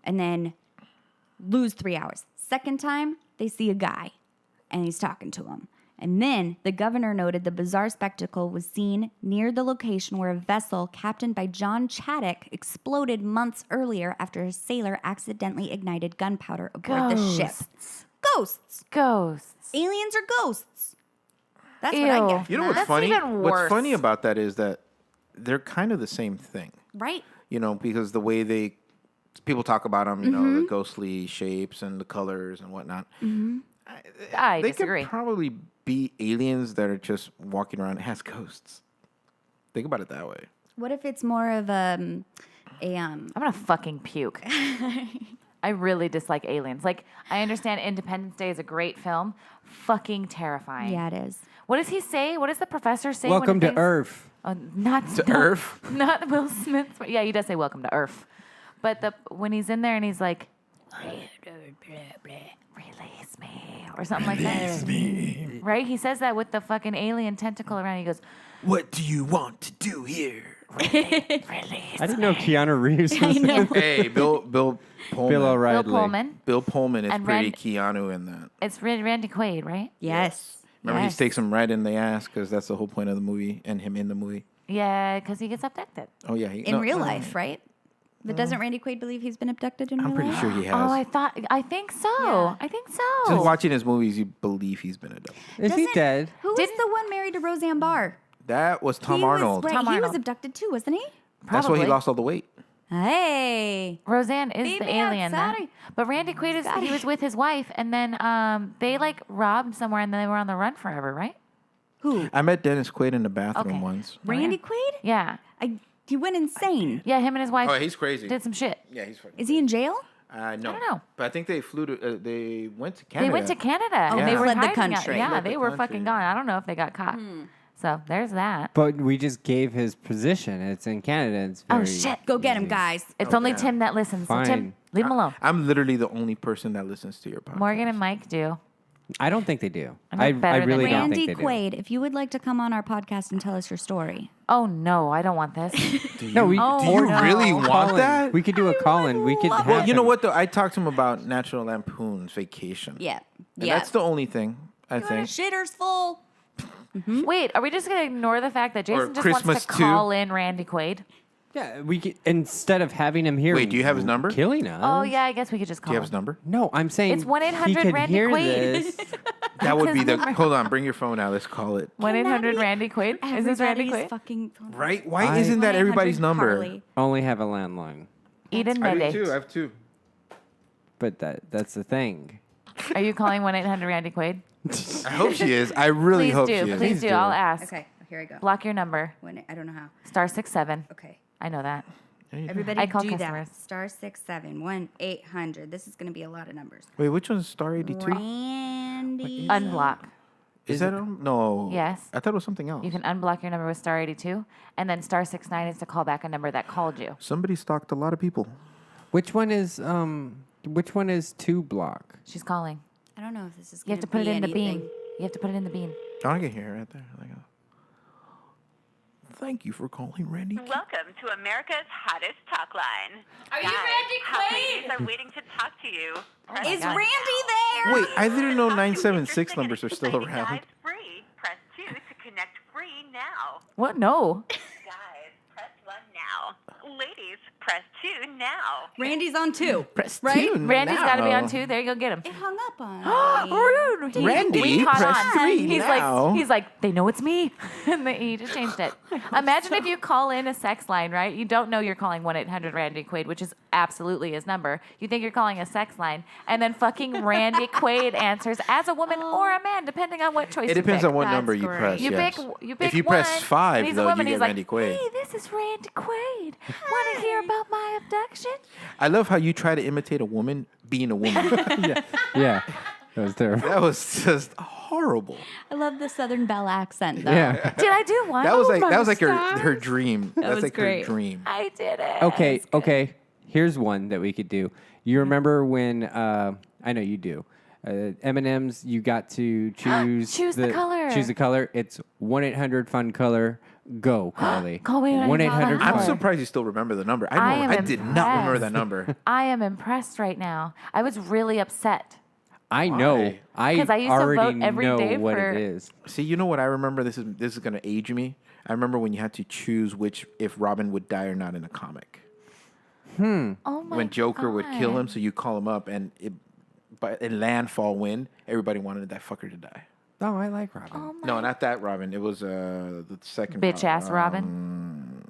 and then lose 3 hours. Second time they see a guy, and he's talking to them. And then the governor noted the bizarre spectacle was seen near the location where a vessel captained by John Chaddock exploded months earlier after a sailor accidentally ignited gunpowder aboard the ship. Ghosts. Ghosts. Aliens are ghosts. That's Ew. what I get. From You know that. what's That's funny? even What's worse. funny about that is that they're kind of the same thing. Right? You know, because the way people talk about them, you know, the ghostly shapes and the colors and whatnot. I They disagree. could probably be aliens that are just walking around as ghosts. Think about it that way. What if it's more of I'm gonna fucking puke. I really dislike aliens. Like, I understand Independence Day is a great film. Fucking terrifying. yeah, it is. What does he say? What does the professor say? when Welcome he to thinks- Earth. Oh, not To Earth? Not Will Smith. Yeah, he does say welcome to Earth. But when he's in there and he's like, release me, or something like that. me. Right? He says that with the fucking alien tentacle around. He goes, What do you want to do here? release. I didn't know Keanu Reeves was in Hey, Bill Pullman. Bill O'Reilly. Bill Pullman. Bill Pullman is And pretty Rand- Keanu in that. It's Randy Quaid, right? Yes. Remember, Yes. he takes him right in the ass because that's the whole point of the movie and him in the movie. Yeah, because he gets abducted. Oh, yeah. In real life, right? But doesn't Randy Quaid believe he's been abducted in I'm real pretty life? sure he has. Oh, I think so. Yeah. I think so. Just watching his movies, you believe he's been abducted. Is he Doesn't- dead? Who was the one married to Roseanne Barr? That was Tom He was- Arnold. right, Tom he was Arnold. abducted too, wasn't he? That's why he Probably. lost all the weight. Hey. Roseanne is Leave the me out, alien. sorry. But Randy Quaid is he was with his wife, and then they like robbed somewhere, and then they were on the run forever, right? Who? I met Dennis Quaid in the bathroom Okay. once. Randy Quaid? Yeah, He went insane. yeah. Him and his wife Oh, he's crazy. did some shit. Yeah, he's fucking. Is he in jail? No. I don't know. But I think they flew to. They went to Canada. They went to Canada. and Yeah. they were Fled the hiding out- country. Yeah, Fled the they were country. fucking gone. I don't know if they got caught. So there's that. But we just gave his position. It's in Canada. It's Oh very shit! Go get him, easy. guys. It's only Tim that listens. So Tim, Fine. leave him alone. I'm literally the only person that listens to your podcast. Morgan and Mike do. I don't think they do. And they're I better than really we don't are. Randy think they do. Quaid, if you would like to come on our podcast and tell us your story. Oh no, I don't want this. No, we. Oh, Do you no. really Call want in. that? We could do a call-in. We could. love have Well, you know him. what though? I talked to him about National Lampoon's Vacation. Yeah. And Yeah. that's the only thing I think. Shitter's full. Wait, are we just gonna ignore the fact that Jason just Christmas wants to too. call in Randy Quaid? Yeah, we could, instead of having him here. Wait, do you have his number? Killing us. Oh yeah, I guess we could just Do call you have his him. number? No, I'm saying It's 1-800 he could Randy hear Quaid. this. That would be his the. number. Hold on, bring your phone out. Let's call it. 1-800 Randy Quaid. Is this Randy Everybody's Quaid? fucking phone. Right? Why I- isn't that 1-800 everybody's number? Carli. Only have a landline, Eden I do Mende. too. I have two. but that's the thing. Are you calling 1-800 Randy Quaid? I hope she is. I really Please hope do. she is. Please do. do. I'll ask. Okay, here I go. Block your number. I don't know how. *67. Okay. I know that. Everybody I call do customers. that. *67 1-800. This is going to be a lot of numbers. Wait, which one's star 82? Randy. Unblock. Is that on? No. Yes. I thought it was something else. You can unblock your number with star 82, and then star 69 is to call back a number that called you. Somebody stalked a lot of people. Which one is to block? She's calling. I don't know if this is You going have to put it in the anything. bean. You have to put it in the bean. Oh, I can hear it right there. There you go. Thank you for calling, Randy. Welcome to America's hottest talk line. Are you Guys, Randy hot Quaid? ladies are waiting to talk to you. Is Randy there? Wait, I didn't know Talk to 976 Mr. numbers are Siggett. still Exciting around. Guys free. Press 2 to connect free now. What? No. Guys, press 1 now. Ladies, press 2 now. Randy's on 2. Press Right? 2 Randy's got to be on now. 2. There you go. Get him. It hung up on me. Rude. Randy, we caught press on. 3 He's now. like, they know it's me. And he just changed it. Imagine if you call in a sex line, right? You don't know you're calling 1-800-RANDY Quaid, which is absolutely his number. You think you're calling a sex line, and then fucking Randy Quaid answers as a woman or a man, depending on what choice It you depends pick. on what That's number you great. press. You yes. pick If you one, press 5, and he's a though, woman, you he's get like, Randy Quaid. Hey, this is Randy Quaid. Want to hear about my abduction? I love how you try to imitate a woman being a woman. Yeah, that was terrible. That was just horrible. I love the Southern Belle accent, though. Yeah. Did I do one? That was Oh, like my her stars. dream. That's was like great. her dream. I did it. Okay. Here's one that we could do. You remember when? I know you do. M&M's. You got to choose Choose the color. Choose the color. It's 1-800-FUN-COLOR. Go, Carli. Call me 1-800. I'm Color. surprised you still remember the number. I am I did not remember that impressed. number. I am impressed right now. I was really upset. I know. Why? I 'Cause I used to already vote every know day what for- it is. See, you know what I remember? This is gonna age me. I remember when you had to choose if Robin would die or not in a comic. Oh my When Joker would kill him, God. so you call him up, and in landfall win, everybody wanted that fucker to die. Oh, I like Robin. Oh my No, not that Robin. It was the second bitch ass Robin.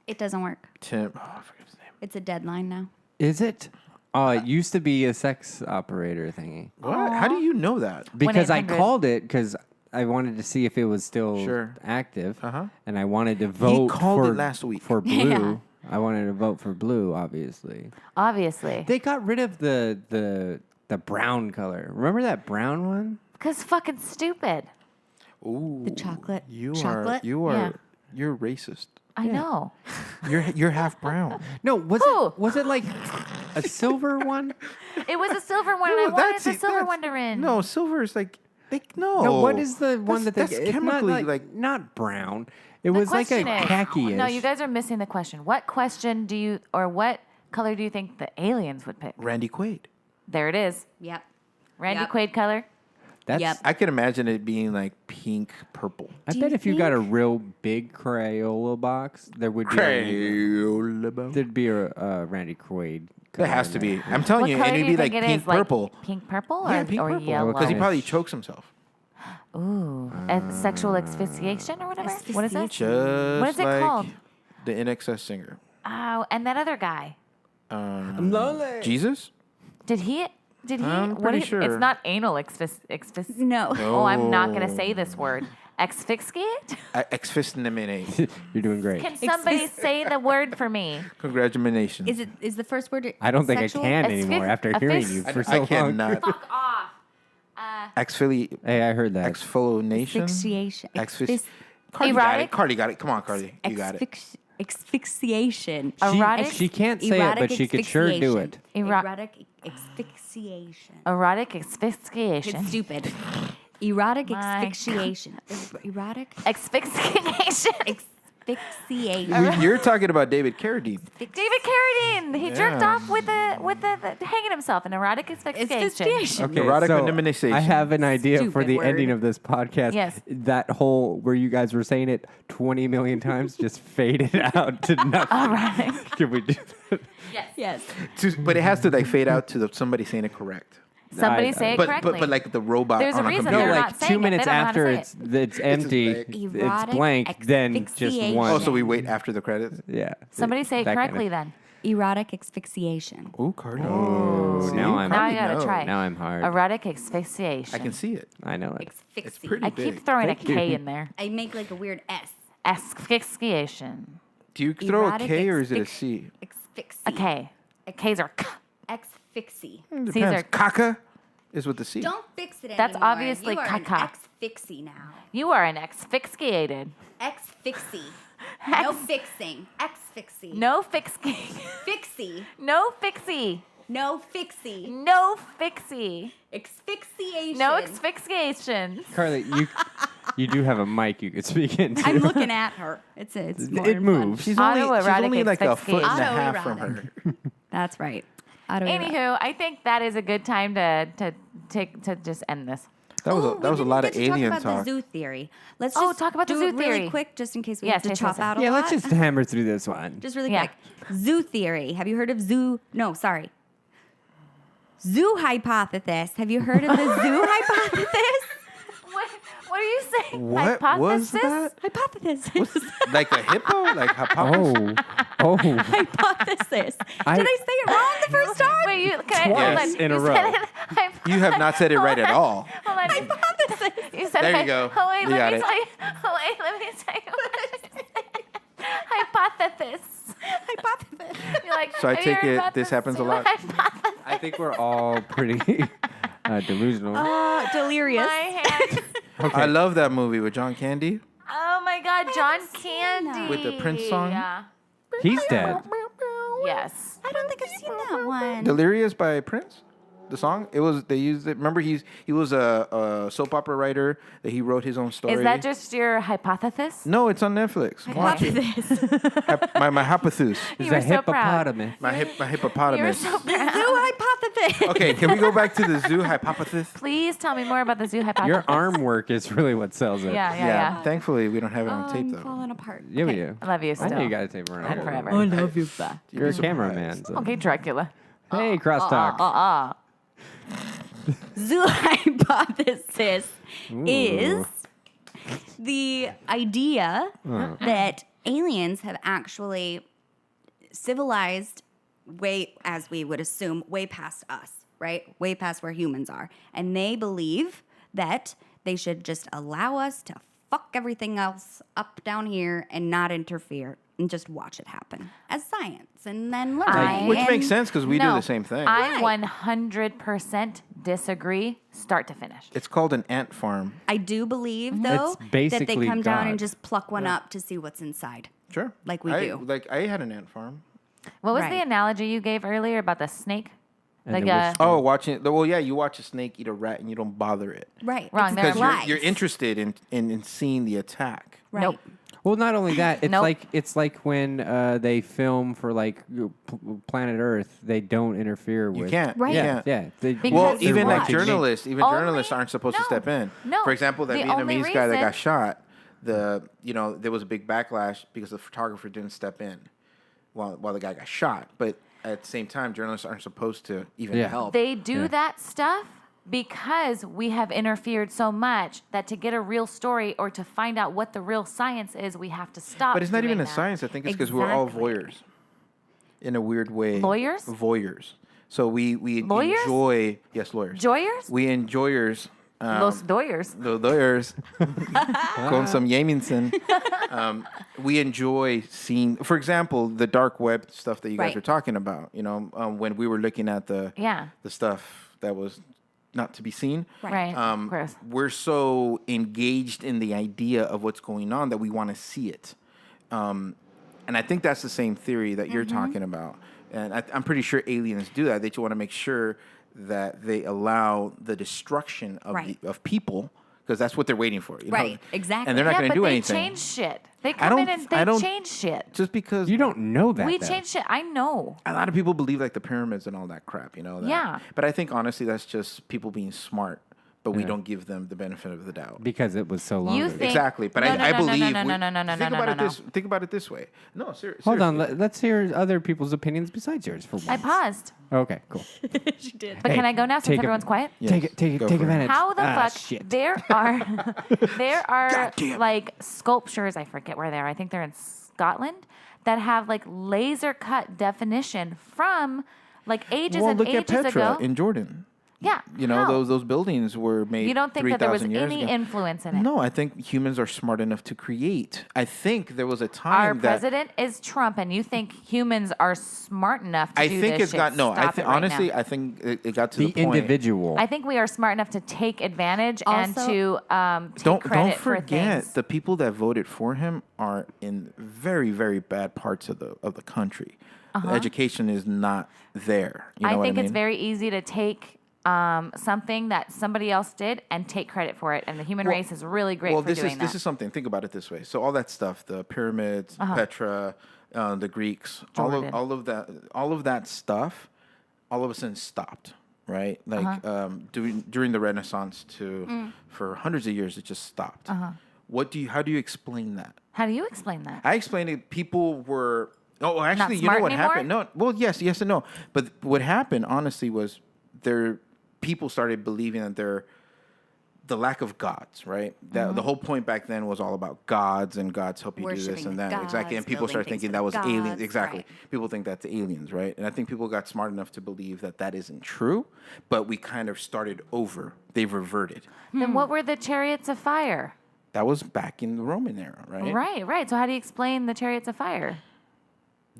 It doesn't work. Tim. Oh, I forget his name. It's a deadline now. Is it? Oh, it used to be a sex operator thingy. What? How do you know that? Because I 1-800. called it because I wanted to see if it was still Sure. active. Uh-huh. And I wanted to vote called for, it last week. for blue. Yeah. I wanted to vote for blue, obviously. Obviously. They got rid of the brown color. Remember that brown one? Because fucking stupid. Ooh, The chocolate. You chocolate? Yeah. you're racist. I know. You're half brown. No, was Who? it like a silver one? It was a silver one, and I No, wanted that's the it, silver that's- one to win. No, silver is like no. No, what is the one that they that's it's not chemically like not brown. It The was like a question is- khaki-ish. No, you guys are missing the question. What question do you, or what color do you think the aliens would pick? Randy Quaid. There it is. Yep. Randy Yep. Quaid color. That's, Yep. I can imagine it being like pink, purple. I Do bet you if you got a think- real big Crayola box, there would be there'd be a Randy Quaid. There color has in to there. be. I'm telling What you, color and do it'd you be like think it pink, is? Like purple. pink purple or, Yeah, pink, or purple. yellow? Because he probably chokes himself. Ooh, sexual asphyxiation or whatever. What is that? Just What is it like called? the NXS singer. Oh, and that other guy. I'm lonely. Jesus? Did he? I'm what pretty It's sure. not anal No. Oh, I'm not gonna say this word. Asphyxiate? Exfistinate. You're doing great. Can somebody say the word for me? Congratulations. Is the first word I don't think sexual? I can anymore after hearing you for so I long. cannot. Fuck off. Hey, I heard that. Exfoliation. Asphyxiation. Cardi got Erotic? it. Cardi got it. Come on, Cardi. You got it. Asphyxiation. Erotic? She can't say it, Erotic but she could sure do it. Erotic asphyxiation. Erotic asphyxiation. It's stupid. Erotic My asphyxiation. Erotic Asphyxiation. asphyxiation. You're talking about David Carradine. David Carradine. He jerked Yeah. off with the hanging himself in erotic asphyxiation. Asphyxiation. Okay, Erotic so minimization. I have an idea for Stupid the word. ending of this podcast. Yes. That whole where you guys were saying it 20 million times, just fade it out to nothing. All right. Can we do that? Yes. But it has to like fade out to somebody saying it correct. Somebody say it But correctly. but like the robot There's a on a reason computer. they're No, not like saying 2 it. minutes They don't know how to after say it's empty, blank. it's Erotic blank, then just asphyxiation. one. Oh, so we wait after the credits? Yeah. Somebody say it that kind of- correctly then. Erotic asphyxiation. Ooh, Cardi. Oh, now I'm Now I Cardi gotta knows. try it. Now I'm hard. Erotic asphyxiation. I can see it. I know it. Asphyxiation. pretty I big. keep throwing Thank a K you. in there. I make like a weird S. Asphyxiation. Do you throw a Erotic K or is it a C? Asphyxy. A K. K's are Asphyxy. Depends. C's are. Caca is with the C. Don't fix it That's anymore. obviously you are caca. an asphyxy now. You are an asphyxiated. Asphyxy. No fixing. Asphyxy. No fixing. Fixie. No fixie. No fixie. No fixie. Asphyxiation. No asphyxiation. Carly, you do have a mic you could speak into. I'm looking at her. It's more It fun. moves. She's only Autoerotic like a foot and a asphyxiation. half from her. That's right. Anywho, I think that is a good time to just end this. That was a lot of alien talk. About talk. the zoo theory. Let's Oh, just talk about the do zoo it really theory. quick, just in case we Yes, have to yes, chop yes. out a Yeah, lot. let's just hammer through this one. Just really Yeah. quick. Zoo theory. Have you heard of zoo? No, sorry. Zoo hypothesis. Have you heard of the zoo hypothesis? What are you saying? What was Hypothesis? that? Hypothesis. Like a hippo? Like hypothesis? Oh. Hypothesis. I- Did I say it wrong the first time? Wait, you can Twice I, hold on. in a You row. said it, You have not said it right at all. Hold on. Hypothesis. You said There you go. Oh, wait, You let got me it. tell you. Oh, wait, let me tell you. Hypothesis. Hypothesis. You're like, So I have you take heard it about this the happens a zoo lot? hypothesis? I think we're all pretty delusional. Delirious. My hand. I love that movie with John Candy. Oh my God, John Candy. With the Prince song? Yeah. He's dead. Yes. I don't think I've seen that one. Delirious by Prince. The song. They used it. Remember, he was a soap opera writer. That he wrote his own story. Is that just your hypothesis? No, it's on Netflix. Watch it. Hypothesis. My hypothesis. You He's were a so proud. hippopotamus. My You were hippopotamus. so proud. Zoo hypothesis. Okay, can we go back to the zoo hypothesis? Please tell me more about the zoo hypothesis. Your arm work is really what sells it. Yeah. Thankfully, we don't have it on tape I'm though. falling apart. Yeah, we Okay. do. I love you still. I know you got to tape around. And forever. love you, bye. You're a cameraman. So. Okay, Dracula. Hey, crosstalk. Zoo hypothesis is the idea that aliens have actually civilized way, as we would assume, way past us, right? Way past where humans are. And they believe that they should just allow us to fuck everything else up down here and not interfere and just watch it happen as science and then learn. Which And- makes sense because we do No, the same thing. I Right. 100% disagree, start to finish. It's called an ant farm. I do believe, though, It's that they basically come down God. and just pluck one up to see what's inside. Sure. Like we I, do. Like I had an ant farm. What was Right. the analogy you gave earlier about the snake? And Like it was- Oh, watching. Well, yeah, you watch a snake eat a rat and you don't bother it Right. Wrong, It's there because are lies. you're interested in seeing the attack. Right. Nope. Well, not only that, Nope. it's like when they film for like Planet Earth, they don't interfere with. You can't. Right. You Yeah, can't. yeah. They, Because Well, they're even like watching. journalists, Only- journalists aren't supposed to no, step in. no. For example, that The only Vietnamese guy that reason- got shot, there was a big backlash because the photographer didn't step in while the guy got shot. But at the same time, journalists aren't supposed to even Yeah. help. They do Yeah. that stuff because we have interfered so much that to get a real story or to find out what the real science is, we have to stop. But it's not even doing a that. science. I think it's because we're all Exactly. voyeurs, in a weird way. Lawyers? Voyeurs. So we Lawyers? enjoy lawyers. Joyers? We enjoyers. Los doyers. The lawyers. Con some Jamison. We enjoy seeing, for example, the dark web stuff that you guys Right. were talking about. When we were looking at the stuff that was not to be seen. Right. Gross. We're so engaged in the idea of what's going on that we want to see it. And I think that's the same theory that you're talking about. And I'm pretty sure aliens do that. They just want to make sure that they allow the destruction of Right. of people because that's what they're waiting for. You know? Right, exactly. And they're not Yeah, going but to do they anything. change shit. They I come don't- in and I they don't- change shit. Just because you don't know that. We though. change shit. I know. a lot of people believe like the pyramids and all that crap, that. Yeah. But I think honestly that's just people being smart, but we Yeah. don't give them the benefit of the doubt. because it was so long You ago. think- Exactly, but No, I no, no, believe. no, no, no, no, no, Think no, about no, it no. this. Think about it this way. No, seriously. Hold on. Let's hear other people's opinions besides yours for once. I paused. Okay, cool. She did. But Hey, can I go now since take a- everyone's quiet? Yes, Take go for it. advantage. How the fuck Shit. there are Goddamn. like sculptures, I forget where they are. I think they're in Scotland that have like laser cut definition from like ages Well, and look ages at Petra ago. in Jordan. Yeah. You know, how? those buildings were made. You don't think that there was 3,000 years any ago. influence in it? No, I think humans are smart enough to create. I think there was a time Our that president is Trump, and you think humans are smart enough to I do think this it's shit. got no. I Stop think it right honestly, now. I think it got to The the point. individual. I think we are smart enough to take advantage and Also- to take Don't credit forget for things. the people that voted for him are in very very bad parts of the country. The education is not there. You know I what think I mean? it's very easy to take something that somebody else did and take credit for it, and the human race is really great for doing that. This is something. Think about it this way. So all that stuff, the pyramids, Petra, the Greeks, Jordan. all of that stuff, all of a sudden stopped. Right, like during the Renaissance for hundreds of years, it just stopped. How do you explain that? How do you explain that? I explained it. People were. Oh, actually, you know smart what anymore? happened? No, well, yes and no. But what happened, honestly, was people started believing that the lack of gods, right? That the whole point back then was all about gods and gods help you do this Worshipping and the that. Exactly. And gods, people started building thinking things that for was the aliens. gods, Exactly. right. People think that's aliens, right? And I think people got smart enough to believe that that isn't true, but we kind of started over. They've reverted. Then what were the chariots of fire? That was back in the Roman era, right? Right. So how do you explain the chariots of fire?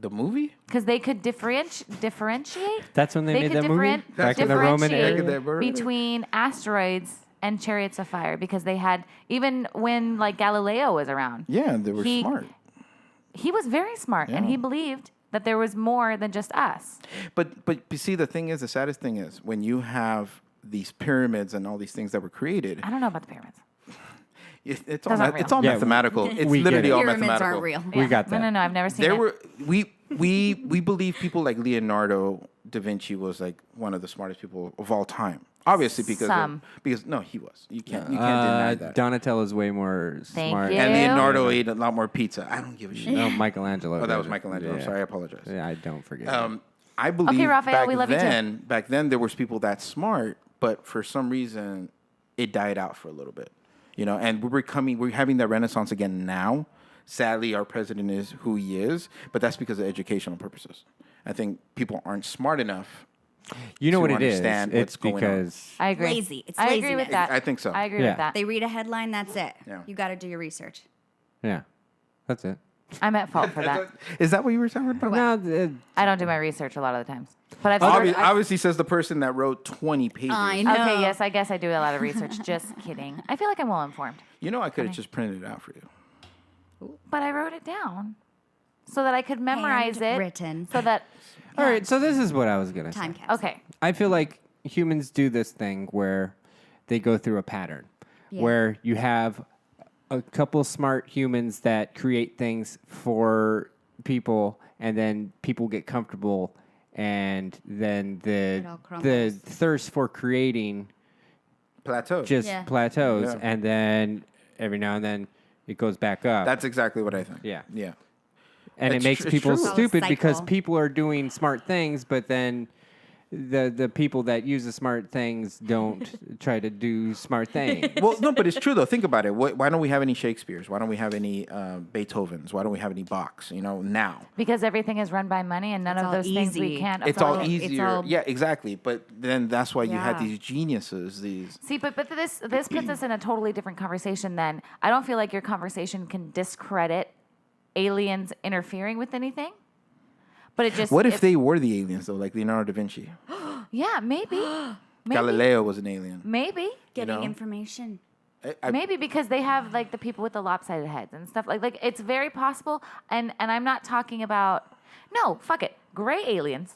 The movie? Because they could differentiate. That's when they made could that movie? Back in the Roman differentiate era? between asteroids and chariots of fire, because they had, even when like Galileo was around, Yeah, they were smart. he was very smart, and Yeah. he believed that there was more than just us. But you see, the thing is, the saddest thing is when you have these pyramids and all these things that were created. I don't know about the pyramids. It's Those aren't all real. Yeah, mathematical. It's we get literally it. all Pyramids mathematical. aren't real. We got that. No, I've never seen There it. were we believe people like Leonardo da Vinci was like one of the smartest people of all time. Obviously because no, he was. You can't deny that. Donatello's way more Thank smart. you. And Leonardo ate a lot more pizza. I don't give a shit. No, Michelangelo. Oh, that was did it. Michelangelo. I'm Yeah. sorry, I apologize. Yeah, I don't forget. I believe Raphael, we love you too. back then there was people that smart, but for some reason it died out for a little bit. You know, and we're having that renaissance again now. Sadly, our president is who he is, but that's because of educational purposes. I think people aren't smart enough. You know to what it is? understand It's what's going on. because I agree. Lazy. It's I agree with laziness. that. I think so. I agree Yeah. with that. They read a headline, that's it. Yeah. You got to do your research. yeah, that's it. I'm at fault for that. Is that what you were talking about? No, I don't do my research a lot of the times. But I've Obviously, says the person that wrote 20 pages. I know. Okay, yes, I guess I do a lot of research. Just kidding. I feel like I'm well informed. You know, I could have just printed it out for you. But I wrote it down so that I could memorize it. Handwritten. So that, all right. So this is what I was gonna Time say. capsule. okay. I feel like humans do this thing where they go through a pattern, Yeah. where you have a couple smart humans that create things for people, and then people get comfortable, and then all the crumbles. thirst for creating Plateau. just Yeah. plateaus, Yeah. and then every now and then it goes back up. That's exactly what I think. Yeah. Yeah. and it It's makes tr- it's people true. stupid because Cycle. people are doing smart things, but then the people that use the smart things don't try to do smart things. Well, no, but it's true though. Think about it. Why don't we have any Shakespeare's? Why don't we have any Beethoven's? Why don't we have any Bach's? You know, now Because everything is run by money, and none It's of all those things we easy. can't it's afford. all easier. all- Yeah, exactly. But then that's why you had Yeah. these geniuses. These See, but this puts us in a totally different conversation then. I don't feel like your conversation can discredit aliens interfering with anything. But it just what if they were the aliens though, like Leonardo da Vinci? Yeah, maybe. Maybe. Galileo was an alien. Maybe. Getting know? information. Maybe because they have like the people with the lopsided heads and stuff like it's very possible. And I'm not talking about fuck it. Gray aliens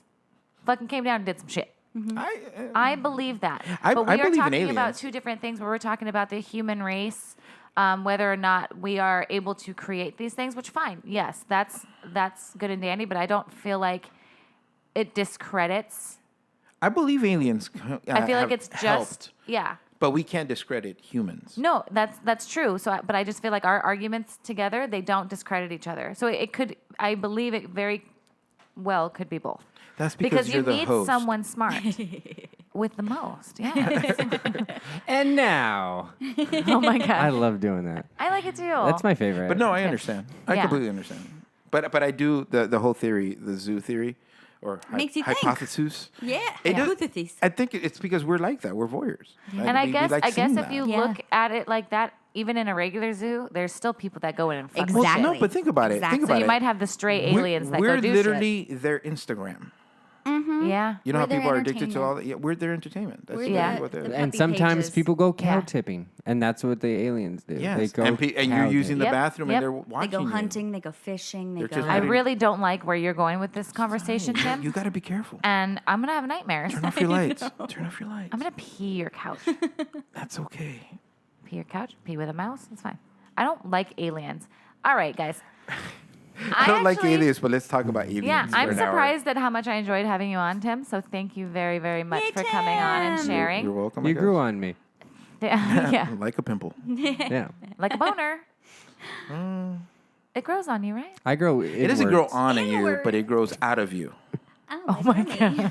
fucking came down and did some shit. I believe that. I But we are believe in talking about aliens. two different things where we're talking about the human race, whether or not we are able to create these things, which fine. Yes, that's good and dandy, but I don't feel like it discredits. I believe aliens. I feel like have it's just helped, yeah. but we can't discredit humans. No, that's true. So, but I just feel like our arguments together, they don't discredit each other. So it could, I believe it very well could be both. That's because you you're the need host. someone smart with the most. Yeah. And now, Oh my I god, love doing that. I like it too. That's my favorite. But no, I understand. I Yeah. completely understand. But I do the whole theory, the zoo theory, or Makes you think. hypothesis. Yeah. It does- Hypothesis. I think it's because we're like that. We're voyeurs. And I We guess like I guess seeing if that. you Yeah. look at it like that, even in a regular zoo, there's still people that go in and fuck with Well, Exactly. shit. no, but think about it. Exactly. Think So about you it. might have the stray aliens that we're go do literally their Instagram. shit. Yeah. You know how We're their people are addicted to entertainment. all that? Yeah, we're their entertainment. That's We're Yeah. what they're. the And puppy sometimes pages. people go cow Yeah. tipping, and that's what the aliens do. Yes, They go and you're cow using the Yep, bathroom yep. and they're They watching go you. hunting. They go fishing. They They're go. just I letting- really don't like where you're going with this conversation, Tim. You got to be careful. And I'm gonna have nightmares. Turn off your lights. Turn off your lights. I'm gonna pee your couch. That's okay. Pee your couch. Pee with a mouse. It's fine. I don't like aliens. All right, guys. I don't like actually- aliens, but let's talk about aliens. Yeah, for I'm an hour. surprised at how much I enjoyed having you on, Tim. So thank you very, very much Yay, for coming on and Tim! sharing. You're welcome. I You grew guess. on me. Yeah, Like a pimple. Yeah. like a boner. It grows on you, right? I grow. It doesn't grow on in you, Inward. but it grows out of you. Oh my god.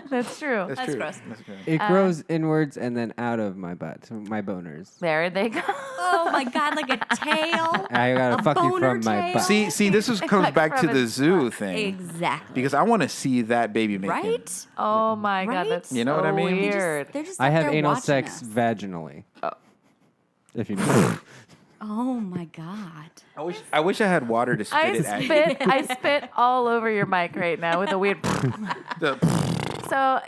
That's true. That's That's true. gross. That's good. It grows inwards and then out of my butt, my boners. There they go. Oh my god, like a tail. I gotta A fuck you boner from my tail? butt. See, this comes Like back to from the its zoo thing. Exactly. Because I want to see that baby making. Right? Oh my Right? god, that's You know what I so mean? Weird. They're just I up have there anal watching sex us. vaginally. If you know. Oh my god. I wish I had water to spit it at you. I spit all over your mic right now with a weird. The- So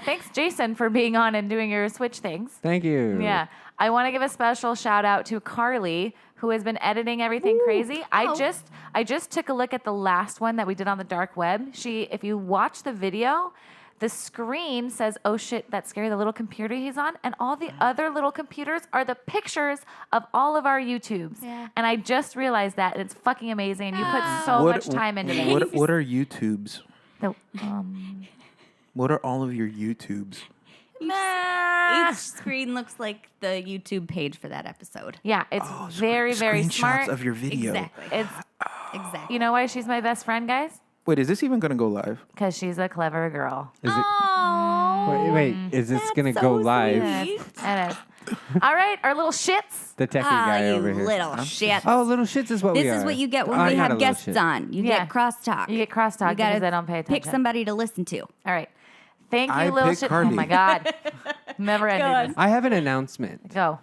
thanks, Jason, for being on and doing your switch things. Thank you. Yeah. I want to give a special shout out to Carli, who has been editing everything crazy. I just took a look at the last one that we did on the dark web. If you watch the video, the screen says, "Oh shit, that's scary," the little computer he's on, and all the other little computers are the pictures of all of our YouTubes. Yeah. And I just realized that, and it's fucking amazing. You put so much time into this. What are YouTubes? The- What are all of your YouTubes? Each screen looks like the YouTube page for that episode. yeah, it's very, very Screenshots smart. of your video. Exactly. It's Exactly. you know why she's my best friend, guys? Wait, is this even going to go live? Because she's a clever girl. Is it? Oh, Wait, is this gonna so go live? sweet. It is. All right, our little shits. The techie Ah, guy you over here. little shit. Oh, little shits is what we This are. is what you get when I'm we not a have little guests shit. on. You Yeah. get crosstalk. You get crosstalk You gotta because they don't pay attention. pick somebody to listen to. All right. Thank you, I little pick shit. Oh Carli. my God. Never ending. I have an announcement, Go.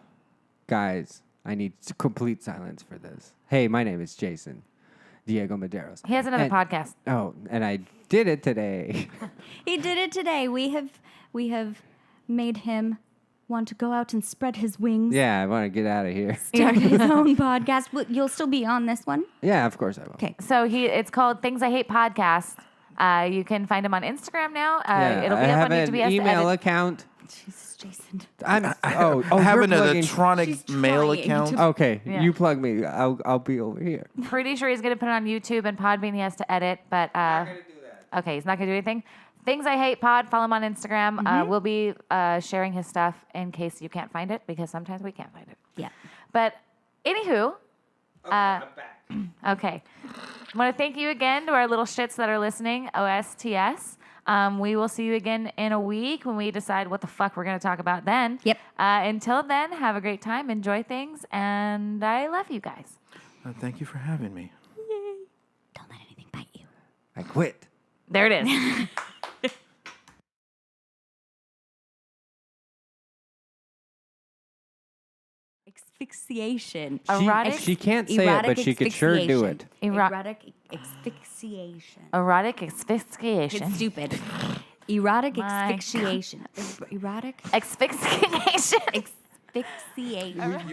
guys. I need complete silence for this. Hey, my name is Jason Diego Medeiros. He has another And- podcast. Oh, and I did it today. He did it today. We have made him want to go out and spread his wings. Yeah, I want to get out of here. Start his own podcast. You'll still be on this one. Yeah, of course I will. Okay. So it's called Things I Hate Podcast. You can find him on Instagram now. Yeah, It'll be I up have on YouTube. He an has to email edit. account. Jesus, Jason. I'm oh, I have you're an plugging- electronic She's mail trying account. to- Okay, Yeah. you plug me. I'll be over here. Pretty sure he's going to put it on YouTube and Podbean. He has to edit, but okay, he's not going to do anything. Things I Hate Pod. Follow him on Instagram. We'll be sharing his stuff in case you can't find it because sometimes we can't find it. Yeah. But anywho, okay. I want to thank you again to our little shits that are listening, OSTS. We will see you again in a week when we decide what the fuck we're going to talk about then. Yep. Until then, have a great time, enjoy things, and I love you guys. Thank you for having me. Don't let anything bite you. I quit. There it is. Asphyxiation. Erotic- She can't say it, but she could sure do it. Erotic asphyxiation. Erotic asphyxiation. It's stupid. Erotic My asphyxiation. Erotic Asphyxiation. asphyxiation.